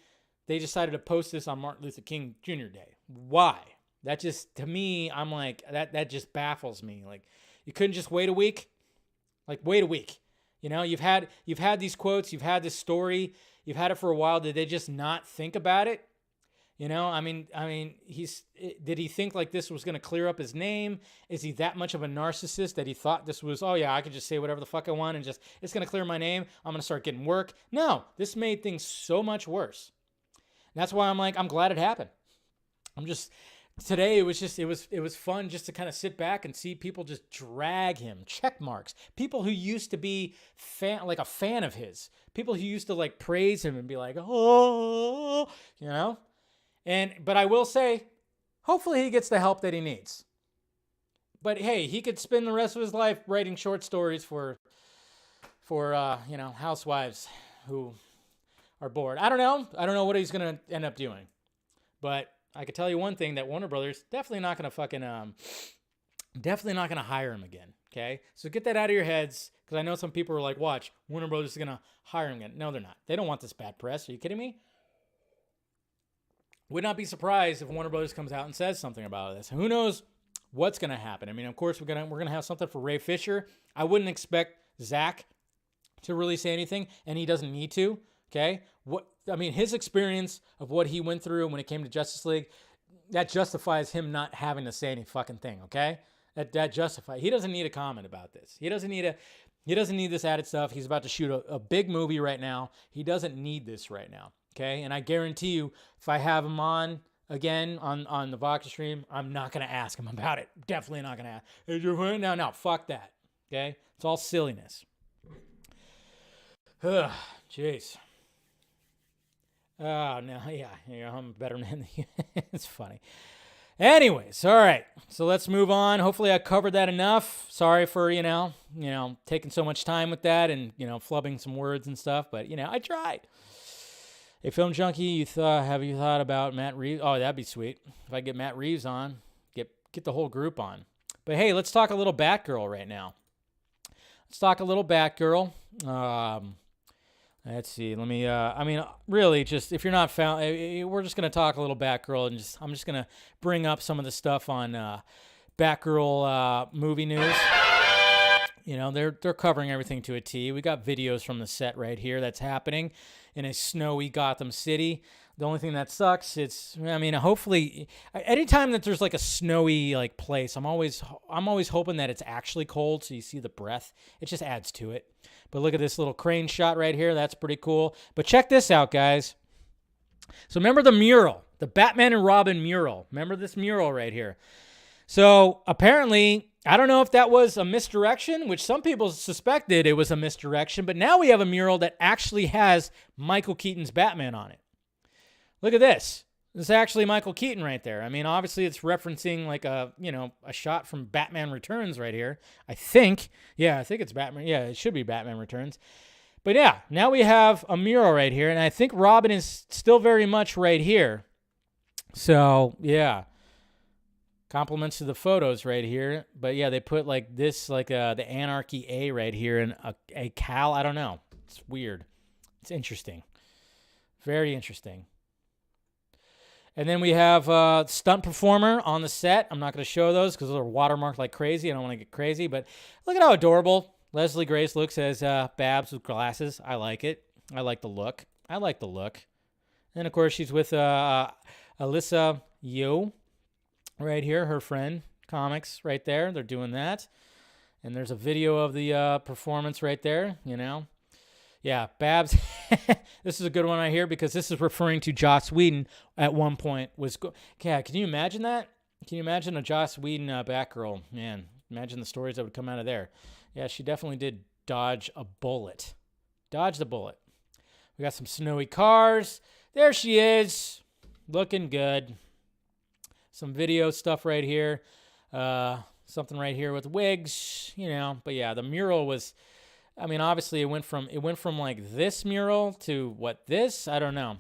S1: they decided to post this on Martin Luther King Jr. Day. Why? That just, to me, I'm like, that just baffles me. Like, you couldn't just wait a week? Like, wait a week. You've had these quotes, you've had this story, you've had it for a while. Did they just not think about it? I mean, did he think like this was going to clear up his name? Is he that much of a narcissist that he thought this was, oh yeah, I could just say whatever the fuck I want and just, it's going to clear my name. I'm going to start getting work. No, this made things so much worse. And that's why I'm like, I'm glad it happened. Today it was fun just to kind of sit back and see people just drag him, check marks. People who used to be a fan of his, people who used to like praise him and be like, oh, But I will say, hopefully he gets the help that he needs. But hey, he could spend the rest of his life writing short stories for housewives who are bored. I don't know what he's going to end up doing. But I could tell you one thing, that Warner Brothers definitely not going to fucking definitely not going to hire him again. Okay, so get that out of your heads, because I know some people are like, watch, Warner Brothers is going to hire him again. No, they're not. They don't want this bad press. Are you kidding me? Would not be surprised if Warner Brothers comes out and says something about this. Who knows what's going to happen? I mean, of course, we're gonna have something for Ray Fisher. I wouldn't expect ZACK to really say anything, and he doesn't need to. Okay, his experience of what he went through when it came to Justice League, that justifies him not having to say any fucking thing. Okay, that justifies. He doesn't need a comment about this. He doesn't need this added stuff. He's about to shoot a big movie right now. He doesn't need this right now. Okay, and I guarantee you, if I have him on again on the Vodka stream, I'm not going to ask him about it. Definitely not going to ask. Is your friend? No, fuck that. Okay, it's all silliness. Jeez. Oh, no, yeah, I'm better than you. It's funny. Anyways, all right, so let's move on. Hopefully I covered that enough. Sorry for, taking so much time with that and, flubbing some words and stuff, but, I tried. Hey, Film Junkie, have you thought about Matt Reeves? Oh, that'd be sweet. If I get Matt Reeves on, get the whole group on. But hey, let's talk a little Batgirl right now. Let's talk a little Batgirl. Let's see. Let me. Really, just if you're not found, we're just gonna talk a little Batgirl, and I'm just gonna bring up some of the stuff on Batgirl movie news. They're covering everything to a T. We got videos from the set right here that's happening in a snowy Gotham City. The only thing that sucks, hopefully, anytime that there's like a snowy like place, I'm always hoping that it's actually cold, so you see the breath. It just adds to it. But look at this little crane shot right here. That's pretty cool. But check this out, guys. So remember the mural, the Batman and Robin mural. Remember this mural right here. So apparently, I don't know if that was a misdirection, which some people suspected it was a misdirection, but now we have a mural that actually has Michael Keaton's Batman on it. Look at this. This is actually Michael Keaton right there. I mean, obviously it's referencing like a shot from Batman Returns right here. I think it's Batman. Yeah, it should be Batman Returns. But yeah, now we have a mural right here, and I think Robin is still very much right here. So, yeah. Compliments to the photos right here. But yeah, they put like this, like the Anarchy A right here, and a Cal. I don't know. It's weird. It's interesting. Very interesting. And then we have stunt performer on the set. I'm not going to show those because those are watermarked like crazy. I don't want to get crazy, but look at how adorable Leslie Grace looks as Babs with glasses. I like it. I like the look. And of course, she's with Alyssa Yeoh. Right here, her friend, comics right there. They're doing that. And there's a video of the performance right there, Yeah, Babs. This is a good one right here because this is referring to Joss Whedon at one point. Can you imagine that? Can you imagine a Joss Whedon Batgirl? Man, imagine the stories that would come out of there. Yeah, she definitely did dodge a bullet. Dodged a bullet. We got some snowy cars. There she is. Looking good. Some video stuff right here. Something right here with wigs, But yeah, the mural was, obviously it went from like this mural to what this? I don't know.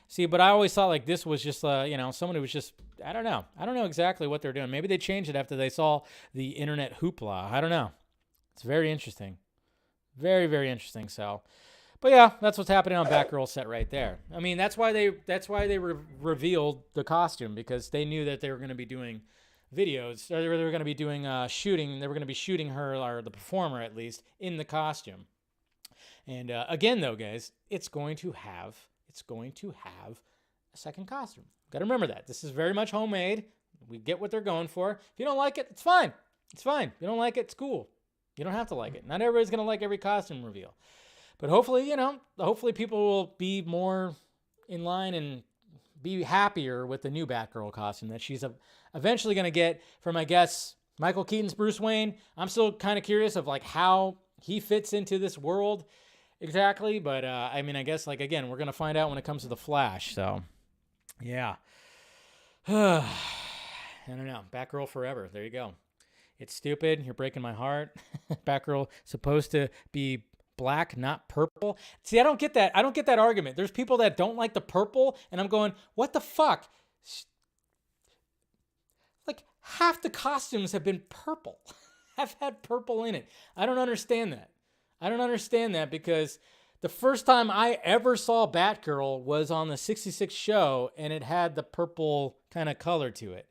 S1: See, but I always thought like this was just, somebody was just, I don't know. I don't know exactly what they're doing. Maybe they changed it after they saw the internet hoopla. I don't know. It's very interesting. Very, very interesting. So, but yeah, that's what's happening on Batgirl set right there. That's why they revealed the costume, because they knew that they were going to be doing videos, or they were going to be doing shooting. They were going to be shooting her, or the performer at least, in the costume. And again, though, guys, it's going to have a second costume. Got to remember that this is very much homemade. We get what they're going for. If you don't like it, it's fine. It's fine. If you don't like it, it's cool. You don't have to like it. Not everybody's going to like every costume reveal. But hopefully, hopefully people will be more in line and be happier with the new Batgirl costume that she's eventually going to get from, I guess, Michael Keaton's Bruce Wayne. I'm still kind of curious of like how he fits into this world exactly. But I guess like, again, we're going to find out when it comes to the Flash. So yeah. I don't know. Batgirl forever. There you go. It's stupid. You're breaking my heart. Batgirl supposed to be black, not purple. See, I don't get that. I don't get that argument. There's people that don't like the purple, and I'm going, what the fuck? half the costumes have been purple, have had purple in it. I don't understand that. I don't understand that because the first time I ever saw Batgirl was on the 66 show, and it had the purple kind of color to it.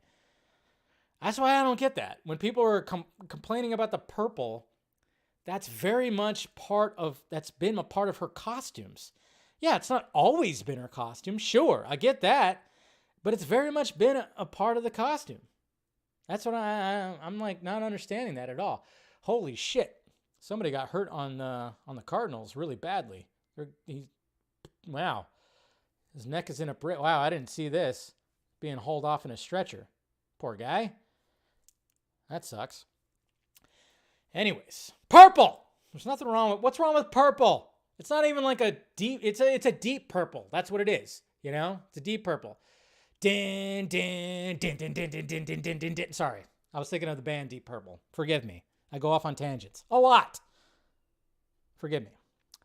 S1: That's why I don't get that. When people are complaining about the purple, that's very much that's been a part of her costumes. Yeah, it's not always been her costume. Sure, I get that. But it's very much been a part of the costume. That's what I'm like not understanding that at all. Holy shit. Somebody got hurt on the Cardinals really badly. Wow. His neck is in a brick. Wow, I didn't see this. Being hauled off in a stretcher. Poor guy. That sucks. Anyways, purple. There's nothing wrong with what's wrong with purple? It's not even like a deep. It's a deep purple. That's what it is. You know, it's a deep purple. Din din din din din din din din din din din. Sorry, I was thinking of the band Deep Purple. Forgive me. I go off on tangents a lot. Forgive me.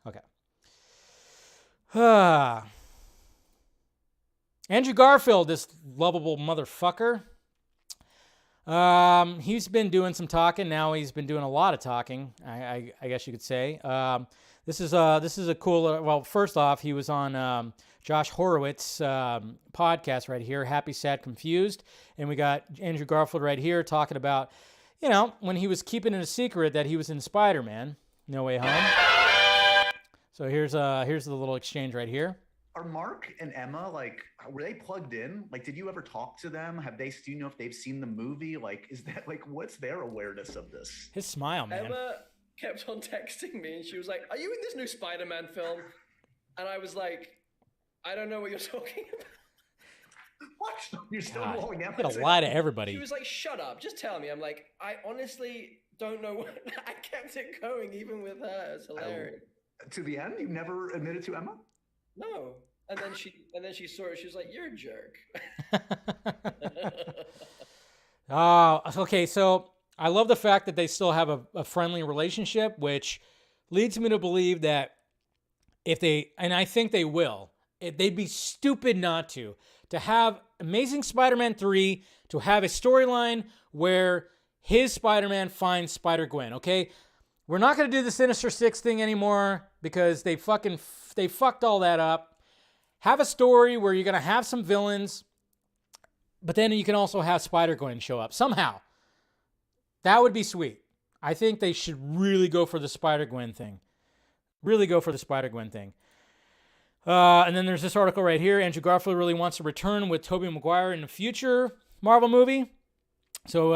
S1: Okay. Andrew Garfield, this lovable motherfucker. He's been doing some talking. Now he's been doing a lot of talking. I guess you could say. This is a cool. Well, first off, he was on Josh Horowitz's podcast right here, Happy, Sad, Confused, and we got Andrew Garfield right here talking about, when he was keeping it a secret that he was in Spider-Man: No Way Home. So here's the little exchange right here.
S9: Are Mark and Emma, were they plugged in? Did you ever talk to them? Do you know if they've seen the movie? Is that, what's their awareness of this?
S1: His smile, man.
S10: Emma kept on texting me, and she was like, "Are you in this new Spider-Man film?" And I was like, "I don't know what you're talking about."
S9: What? You're still rolling out.
S1: I'm gonna lie to everybody.
S10: She was like, "Shut up, just tell me." I'm like, "I honestly don't know what." I kept it going even with her. It's hilarious.
S9: To the end, you never admitted to Emma?
S10: No. And then she saw it. She was like, "You're a jerk."
S1: Oh, okay. So I love the fact that they still have a friendly relationship, which leads me to believe that and I think they will, they'd be stupid not to have Amazing Spider-Man 3, to have a storyline where his Spider-Man finds Spider-Gwen, okay? We're not going to do the Sinister Six thing anymore because they fucked all that up. Have a story where you're going to have some villains, but then you can also have Spider-Gwen show up somehow. That would be sweet. I think they should really go for the Spider-Gwen thing. And then there's this article right here. Andrew Garfield really wants to return with Tobey Maguire in a future Marvel movie. So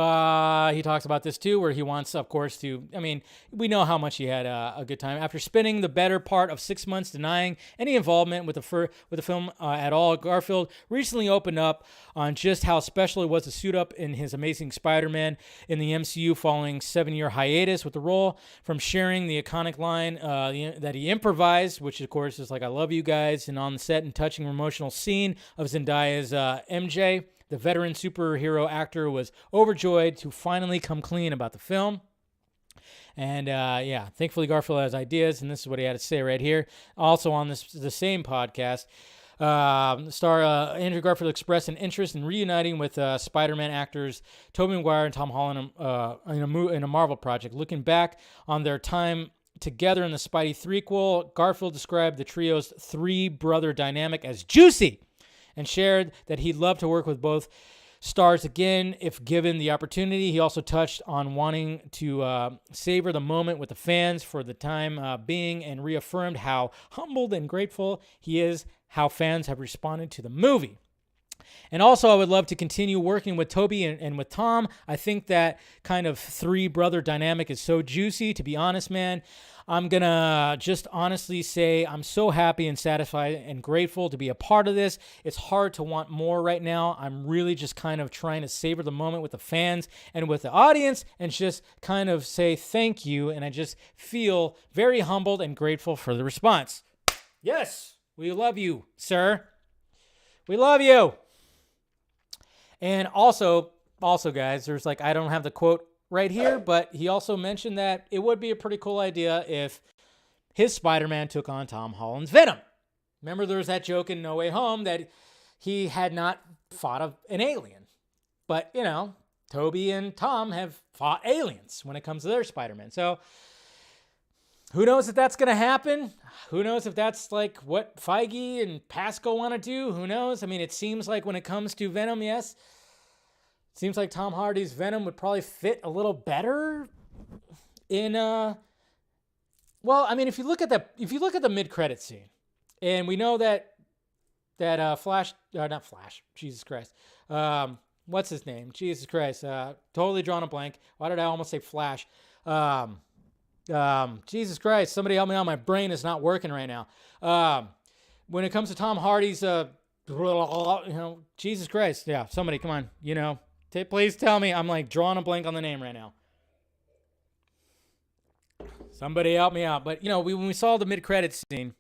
S1: he talks about this too, where he wants, of course, we know how much he had a good time. After spending the better part of 6 months denying any involvement with the film at all, Garfield recently opened up on just how special it was to suit up in his Amazing Spider-Man in the MCU following 7-year hiatus with the role, from sharing the iconic line that he improvised, which of course is like, "I love you guys," and on the set and touching emotional scene of Zendaya's MJ. The veteran superhero actor was overjoyed to finally come clean about the film. And thankfully Garfield has ideas, and this is what he had to say right here. Also on the same podcast, Andrew Garfield expressed an interest in reuniting with Spider-Man actors Tobey Maguire and Tom Holland in a Marvel project. Looking back on their time together in the Spidey threequel, Garfield described the trio's three-brother dynamic as juicy, and shared that he'd love to work with both stars again if given the opportunity. He also touched on wanting to savor the moment with the fans for the time being, and reaffirmed how humbled and grateful he is how fans have responded to the movie. And also, I would love to continue working with Tobey and with Tom. I think that kind of three-brother dynamic is so juicy. To be honest, man, I'm going to just honestly say I'm so happy and satisfied and grateful to be a part of this. It's hard to want more right now. I'm really just kind of trying to savor the moment with the fans and with the audience and just kind of say thank you. And I just feel very humbled and grateful for the response. Yes, we love you, sir. We love you. And also, guys, there's I don't have the quote right here, but he also mentioned that it would be a pretty cool idea if his Spider-Man took on Tom Holland's Venom. Remember, there was that joke in No Way Home that he had not fought an alien. But, Toby and Tom have fought aliens when it comes to their Spider-Man. So who knows if that's going to happen? Who knows if that's like what Feige and Pascal want to do? Who knows? I mean, it seems like when it comes to Venom, yes, it seems like Tom Hardy's Venom would probably fit a little better in well, I mean, if you look at the mid-credit scene, and we know that Flash, not Flash, Jesus Christ, what's his name? Jesus Christ, totally drawn a blank. Why did I almost say Flash? Jesus Christ, somebody help me out. My brain is not working right now. When it comes to Tom Hardy's, Jesus Christ, yeah, somebody, come on, please tell me. I'm like drawing a blank on the name right now. Somebody help me out. But, when we saw the mid-credits scene,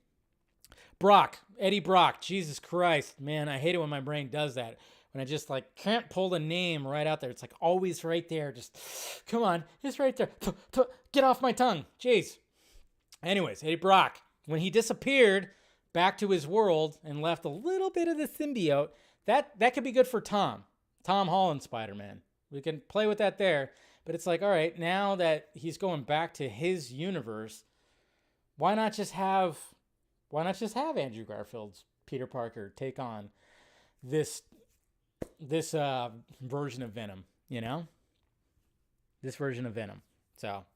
S1: Eddie Brock, Jesus Christ, man, I hate it when my brain does that. When I just can't pull the name right out there. It's always right there. Just, come on, it's right there. Get off my tongue. Jeez. Anyways, Eddie Brock, when he disappeared back to his world and left a little bit of the symbiote, that could be good for Tom Holland Spider-Man. We can play with that there. But it's all right, now that he's going back to his universe, why not just have Andrew Garfield's Peter Parker take on this version of Venom, This version of Venom. So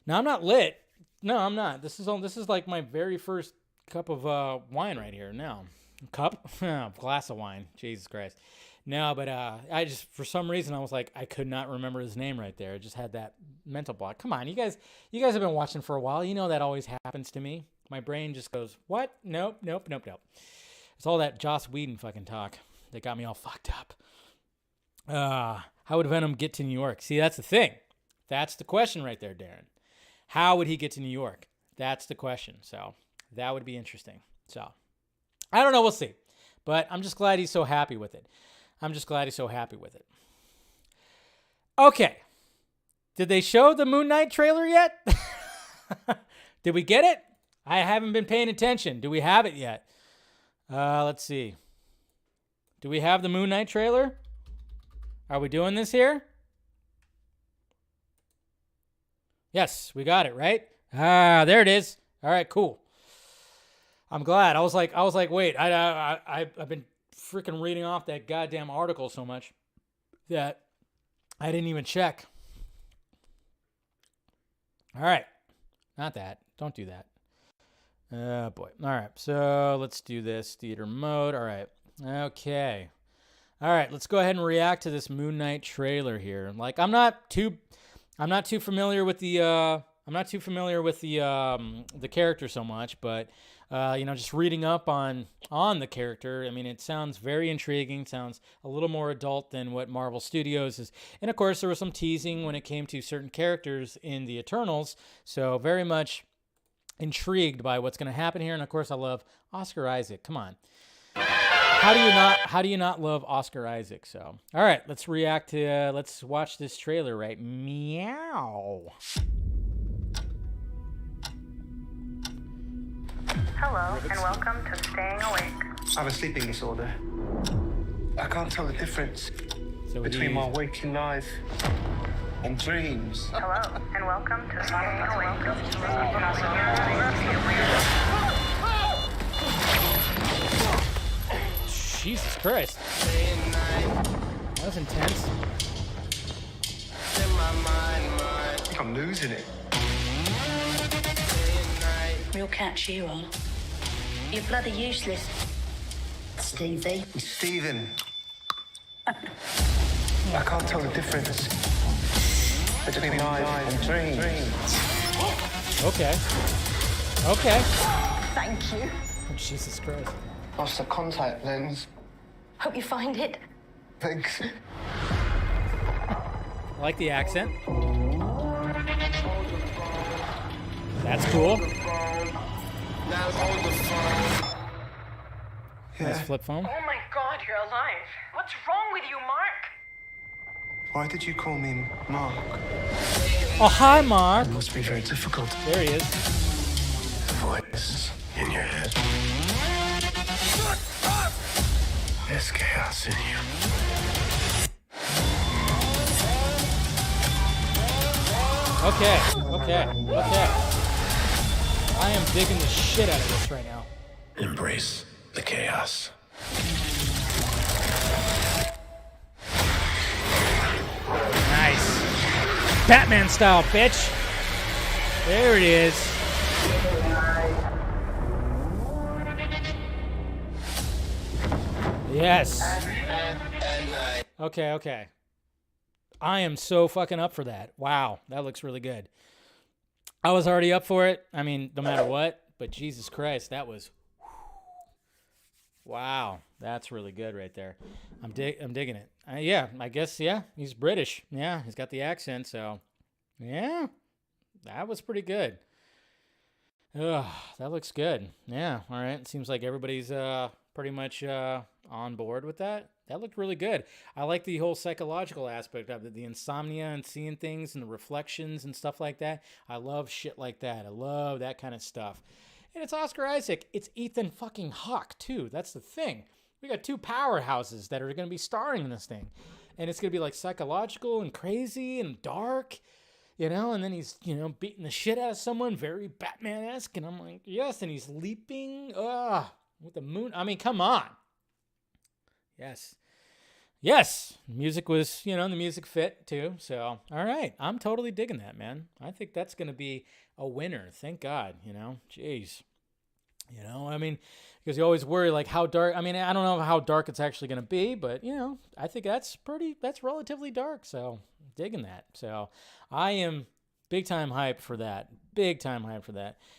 S1: now I'm not lit. No, I'm not. This is like my very first cup of wine right here. No. Glass of wine. Jesus Christ. No, but I just, for some reason, I was like, I could not remember his name right there. I just had that mental block. Come on, you guys have been watching for a while. You know that always happens to me. My brain just goes, what? Nope. It's all that Joss Whedon fucking talk that got me all fucked up. How would Venom get to New York? See, that's the thing. That's the question right there, Darren. How would he get to New York? That's the question. So that would be interesting. So I don't know. We'll see. But I'm just glad he's so happy with it. Okay. Did they show the Moonknight trailer yet? Did we get it? I haven't been paying attention. Do we have it yet? Let's see. Do we have the Moonknight trailer? Are we doing this here? Yes, we got it, right? There it is. All right, cool. I'm glad. I was like, wait, I've been freaking reading off that goddamn article so much that I didn't even check. All right. Not that. Don't do that. Oh, boy. All right. So let's do this. Theater mode. All right. Okay. All right. Let's go ahead and react to this Moonknight trailer here. I'm not too familiar with the the character so much, but just reading up on the character, I mean, it sounds very intriguing, sounds a little more adult than what Marvel Studios is. And of course, there was some teasing when it came to certain characters in the Eternals, so very much intrigued by what's going to happen here. And of course, I love Oscar Isaac. Come on. How do you not love Oscar Isaac? So, all right, let's let's watch this trailer, right? Meow.
S11: Hello, and welcome to Staying Awake.
S12: I have a sleeping disorder. I can't tell the difference between my waking life and dreams.
S11: Hello, and welcome to Staying Awake.
S1: Jesus Christ. That was intense.
S12: I think I'm losing it.
S13: Real catch you on. You're bloody useless, Stevie.
S12: Stephen. I can't tell the difference between life and dreams.
S1: Okay.
S13: Thank you.
S1: Oh, Jesus Christ.
S12: Lost the contact lens.
S13: Hope you find it.
S12: Thanks.
S1: I like the accent. That's cool. Nice flip phone.
S11: Oh my God, you're alive. What's wrong with you, Mark?
S12: Why did you call me Mark?
S1: Oh, hi, Mark.
S12: It must be very difficult.
S1: There he is.
S12: The voice in your head. There's chaos in you.
S1: Okay. I am digging the shit out of this right now.
S14: Embrace the chaos.
S1: Nice. Batman style, bitch. There it is. Yes. Okay. I am so fucking up for that. Wow, that looks really good. I was already up for it. I mean, no matter what, but Jesus Christ, that was... Wow, that's really good right there. I'm digging it. Yeah, I guess, yeah, he's British. Yeah, he's got the accent, so... Yeah, that was pretty good. Ugh, that looks good. Yeah, all right. It seems like everybody's pretty much on board with that. That looked really good. I like the whole psychological aspect of it, the insomnia and seeing things and the reflections and stuff like that. I love shit like that. I love that kind of stuff. And it's Oscar Isaac. It's Ethan fucking Hawke, too. That's the thing. We got two powerhouses that are going to be starring in this thing. And it's going to be like psychological and crazy and dark, you know, and then he's, you know, beating the shit out of someone, very Batman-esque. And I'm like, yes, and he's leaping with the moon. I mean, come on. Yes, music was, you know, the music fit too. So, all right, I'm totally digging that, man. I think that's going to be a winner. Thank God, you know, jeez. You know, I mean, because you always worry like how dark, I mean, I don't know how dark it's actually going to be, but, you know, I think that's relatively dark. So, digging that. So, I am big time hyped for that.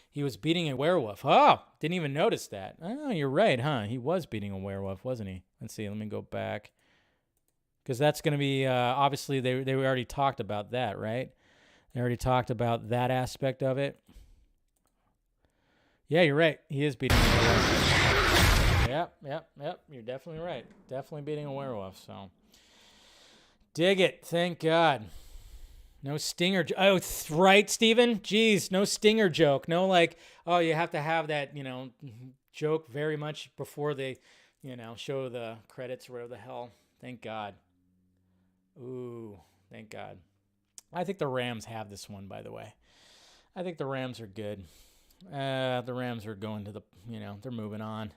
S1: He was beating a werewolf. Oh, didn't even notice that. Oh, you're right, huh? He was beating a werewolf, wasn't he? Let's see. Let me go back. Because that's going to be, obviously, they already talked about that, right? They already talked about that aspect of it. Yeah, you're right. He is beating a werewolf. Yep. You're definitely right. Definitely beating a werewolf, so. Dig it. Thank God. No stinger. Oh, right, Steven? Jeez, no stinger joke. No, like, oh, you have to have that, you know, joke very much before they, you know, show the credits or whatever the hell. Thank God. Ooh, thank God. I think the Rams have this one, by the way. I think the Rams are good. The Rams are going to the, you know, they're moving on.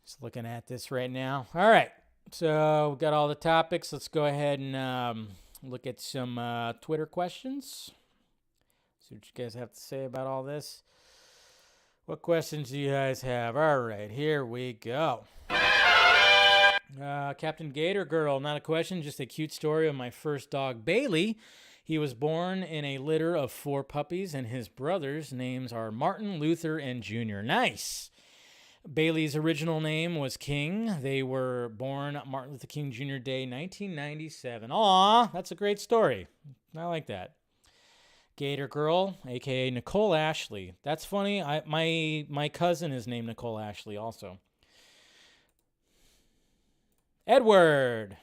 S1: Just looking at this right now. All right. So we got all the topics. Let's go ahead and look at some Twitter questions. See what you guys have to say about all this. What questions do you guys have? All right, here we go. Captain Gator Girl, not a question, just a cute story of my first dog, Bailey. He was born in a litter of 4 puppies, and his brothers' names are Martin, Luther, and Junior. Nice. Bailey's original name was King. They were born Martin Luther King Jr. Day, 1997. Aw, that's a great story. I like that. Gator Girl, a.k.a. Nicole Ashley. That's funny. My cousin is named Nicole Ashley also. Edward.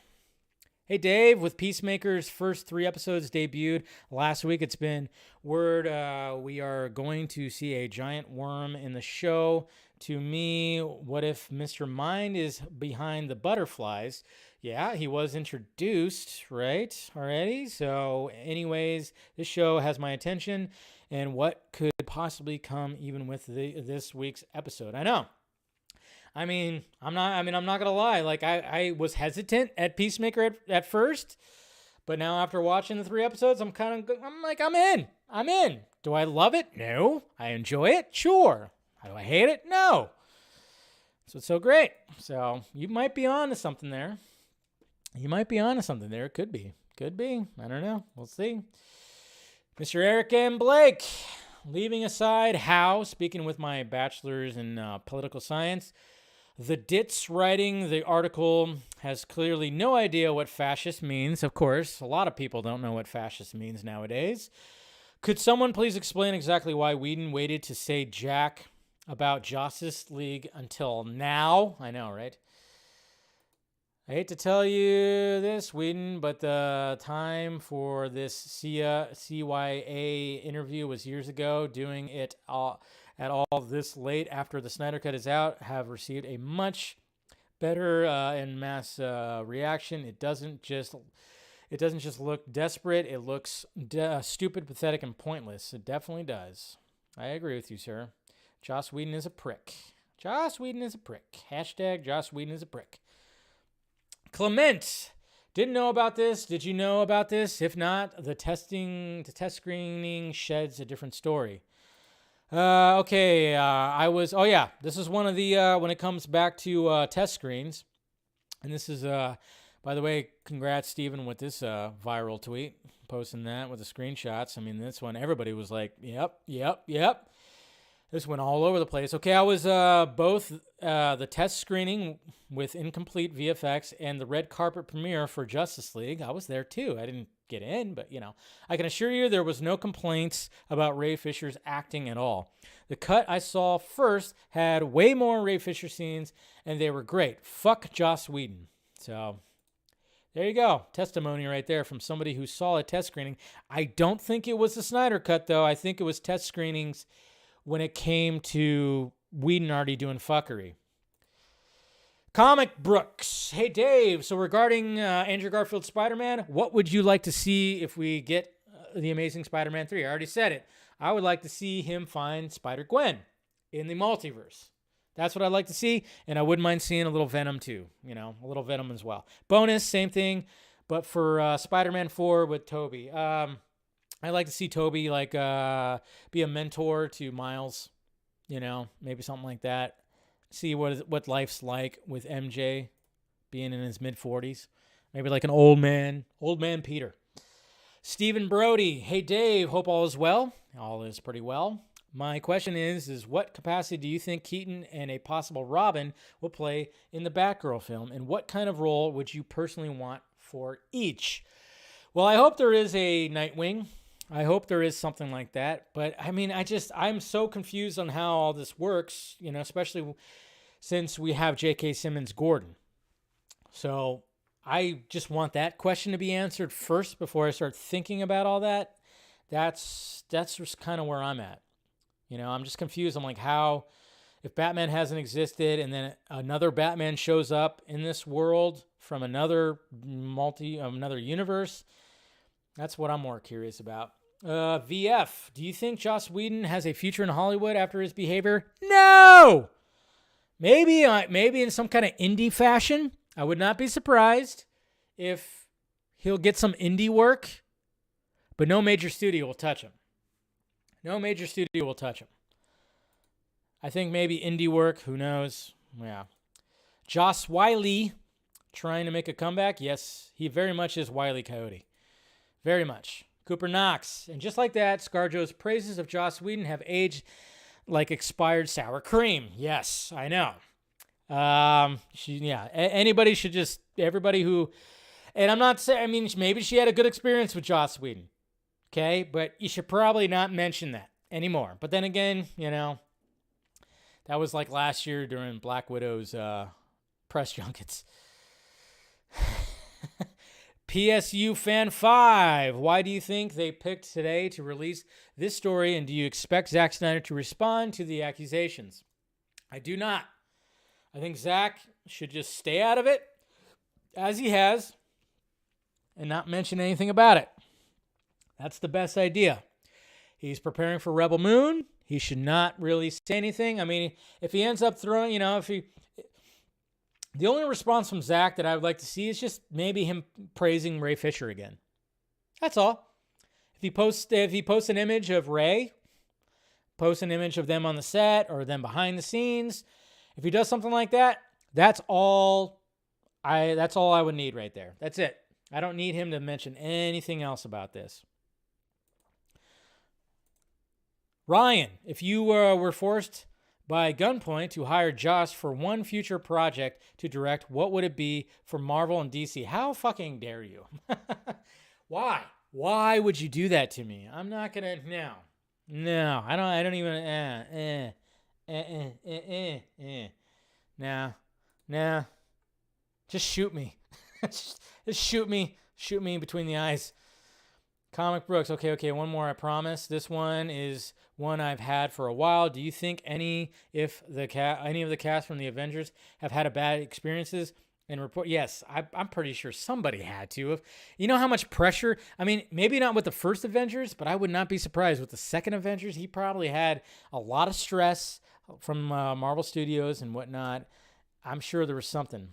S1: Hey, Dave, with Peacemaker's first 3 episodes debuted last week, it's been word we are going to see a giant worm in the show. To me, what if Mr. Mind is behind the butterflies? Yeah, he was introduced, right, already? So, anyways, this show has my attention, and what could possibly come even with this week's episode? I know. I'm not going to lie. Like, I was hesitant at Peacemaker at first, but now after watching the 3 episodes, I'm in. Do I love it? No. I enjoy it? Sure. Do I hate it? No. So it's so great. So you might be on to something there. It could be. I don't know. We'll see. Mr. Eric M. Blake, leaving aside how, speaking with my bachelor's in political science, the ditz writing the article has clearly no idea what fascist means. Of course, a lot of people don't know what fascist means nowadays. Could someone please explain exactly why Whedon waited to say Jack about Justice League until now? I know, right? I hate to tell you this, Whedon, but the time for this CYA interview was years ago. Doing it at all this late after the Snyder Cut is out have received a much better and mass reaction. It It doesn't just look desperate. It looks stupid, pathetic, and pointless. It definitely does. I agree with you, sir. Joss Whedon is a prick. Joss Whedon is a prick. Hashtag Joss Whedon is a prick. Clement. Didn't know about this. Did you know about this? If not, the test screening sheds a different story. Okay, this is one of the, when it comes back to test screens, and this is, by the way, congrats, Steven, with this viral tweet, posting that with the screenshots. I mean, this one, everybody was like, yep. This went all over the place. Okay, I was both the test screening with incomplete VFX and the red carpet premiere for Justice League. I was there too. I didn't get in, but I can assure you there was no complaints about Ray Fisher's acting at all. The cut I saw first had way more Ray Fisher scenes, and they were great. Fuck Joss Whedon. So there you go. Testimony right there from somebody who saw a test screening. I don't think it was the Snyder cut, though. I think it was test screenings when it came to Whedon already doing fuckery. Comic Brooks. Hey, Dave. So regarding Andrew Garfield's Spider-Man, what would you like to see if we get The Amazing Spider-Man 3? I already said it. I would like to see him find Spider-Gwen in the multiverse. That's what I'd like to see, and I wouldn't mind seeing a little Venom too. A little Venom as well. Bonus, same thing, but for Spider-Man 4 with Tobey. I'd like to see Tobey be a mentor to Miles, maybe something like that. See what life's like with MJ being in his mid-40s. Maybe like an old man Peter. Stephen Brody. Hey, Dave. Hope all is well. All is pretty well. My question is what capacity do you think Keaton and a possible Robin will play in the Batgirl film? And what kind of role would you personally want for each? Well, I hope there is a Nightwing. I hope there is something like that. But, I mean, I'm so confused on how all this works, especially since we have J.K. Simmons Gordon. So I just want that question to be answered first before I start thinking about all that. That's just kind of where I'm at. I'm just confused. I'm like, how, if Batman hasn't existed and then another Batman shows up in this world from another universe, that's what I'm more curious about. VF, do you think Joss Whedon has a future in Hollywood after his behavior? No! Maybe in some kind of indie fashion. I would not be surprised if he'll get some indie work, but no major studio will touch him. No major studio will touch him. I think maybe indie work, who knows? Yeah. Joss Wiley trying to make a comeback. Yes, he very much is Wile E. Coyote. Very much. Cooper Knox. And just like that, ScarJo's praises of Joss Whedon have aged like expired sour cream. Yes, I know. Anybody should just, everybody who, and I'm not saying, maybe she had a good experience with Joss Whedon. Okay, but you should probably not mention that anymore. But then again, that was like last year during Black Widow's press junkets. PSU Fan 5. Why do you think they picked today to release this story, and do you expect Zack Snyder to respond to the accusations? I do not. I think Zack should just stay out of it, as he has, and not mention anything about it. That's the best idea. He's preparing for Rebel Moon. He should not really say anything. If he ends up throwing, the only response from Zack that I would like to see is just maybe him praising Ray Fisher again. That's all. If he posts an image of Ray, posts an image of them on the set or them behind the scenes, if he does something like that, that's all I would need right there. That's it. I don't need him to mention anything else about this. Ryan, if you were forced by gunpoint to hire Joss for one future project to direct, what would it be for Marvel and DC? How fucking dare you? Why? Why would you do that to me? I'm not gonna. No. I don't even. Nah. Just shoot me. Just shoot me. Shoot me between the eyes. Comic Brooks. Okay. One more, I promise. This one is one I've had for a while. Do you think any of the cast from the Avengers have had bad experiences and report. Yes, I'm pretty sure somebody had to have. You know how much pressure? I mean, maybe not with the first Avengers, but I would not be surprised with the second Avengers. He probably had a lot of stress from Marvel Studios and whatnot. I'm sure there was something.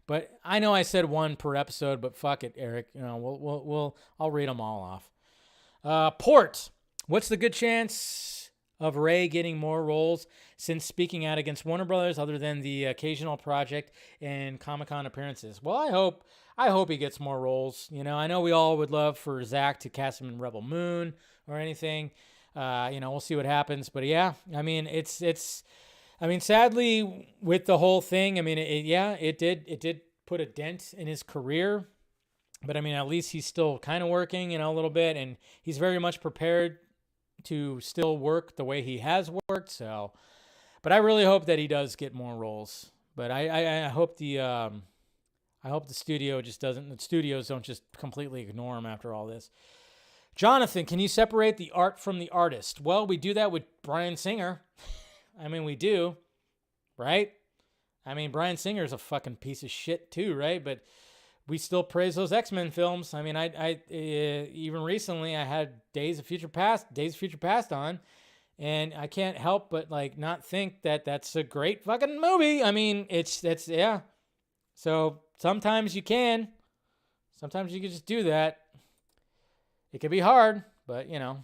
S1: But I know I said 1 per episode, but fuck it, Eric. You know, I'll read them all off. Port. What's the good chance of Ray getting more roles since speaking out against Warner Brothers, other than the occasional project and Comic-Con appearances? Well, I hope he gets more roles. You know, I know we all would love for ZACK to cast him in Rebel Moon or anything. You know, we'll see what happens. But yeah, I mean, I mean, sadly, with the whole thing, I mean, it did put a dent in his career. But I mean, at least he's still kind of working, you know, a little bit, and he's very much prepared to still work the way he has worked. So, but I really hope that he does get more roles. But I hope the studios don't just completely ignore him after all this. Jonathan, can you separate the art from the artist? Well, we do that with Bryan Singer. I mean, we do, right? I mean, Bryan Singer's a fucking piece of shit too, right? But we still praise those X-Men films. I mean, I even recently I had Days of Future Past on, and I can't help but like not think that that's a great fucking movie. I mean, that's yeah. So sometimes you can just do that. It can be hard, but you know.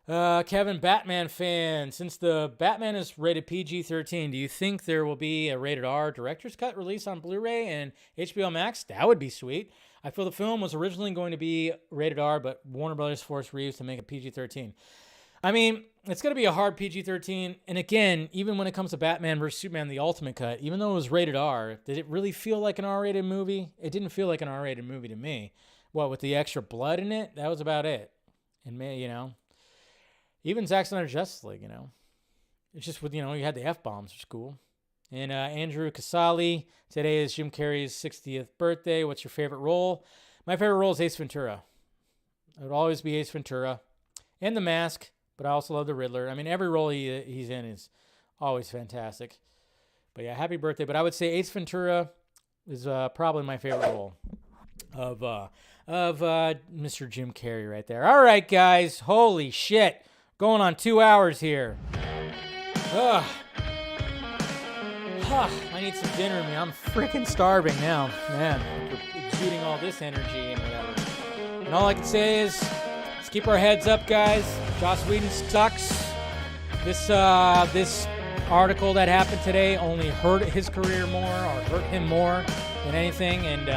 S1: Kevin, Batman fan. Since the Batman is rated PG-13, do you think there will be a rated R director's cut release on Blu-ray and HBO Max? That would be sweet. I feel the film was originally going to be rated R, but Warner Brothers forced Reeves to make it PG-13. I mean, it's going to be a hard PG-13. And again, even when it comes to Batman vs. Superman, the Ultimate Cut, even though it was rated R, did it really feel like an R-rated movie? It didn't feel like an R-rated movie to me. What, with the extra blood in it? That was about it. And, you know, even Zack Snyder's Justice League, you know. It's just with, you know, you had the F-bombs, which is cool. And Andrew Casali, today is Jim Carrey's 60th birthday. What's your favorite role? My favorite role is Ace Ventura. It would always be Ace Ventura. And The Mask, but I also love the Riddler. I mean, every role he's in is always fantastic. But yeah, happy birthday. But I would say Ace Ventura is probably my favorite role of Mr. Jim Carrey right there. All right, guys. Holy shit. Going on 2 hours here. Ugh. I need some dinner in me. I'm freaking starving now. Man, we're exuding all this energy and whatever. And all I can say is, let's keep our heads up, guys. Joss Whedon sucks. This article that happened today only hurt his career more, or hurt him more than anything. And,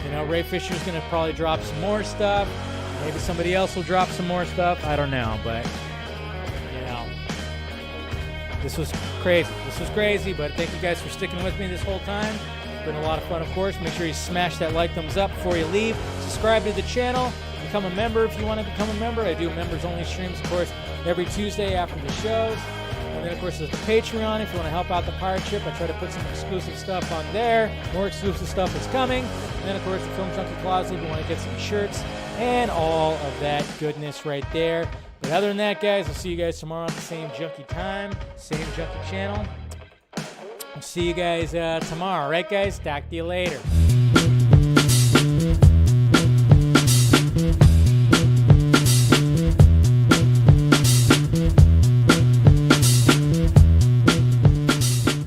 S1: you know, Ray Fisher's going to probably drop some more stuff. Maybe somebody else will drop some more stuff. I don't know, but, you know, this was crazy, but thank you guys for sticking with me this whole time. It's been a lot of fun, of course. Make sure you smash that like, thumbs up before you leave. Subscribe to the channel. Become a member if you want to become a member. I do members-only streams, of course, every Tuesday after the shows. And then, of course, there's the Patreon if you want to help out the pirate ship. I try to put some exclusive stuff on there. More exclusive stuff is coming. And then, of course, the Film Junkie Closet if you want to get some shirts and all of that goodness right there. But other than that, guys, I'll see you guys tomorrow at the same Junkie time, same Junkie channel. I'll see you guys tomorrow. All right, guys? Talk to you later.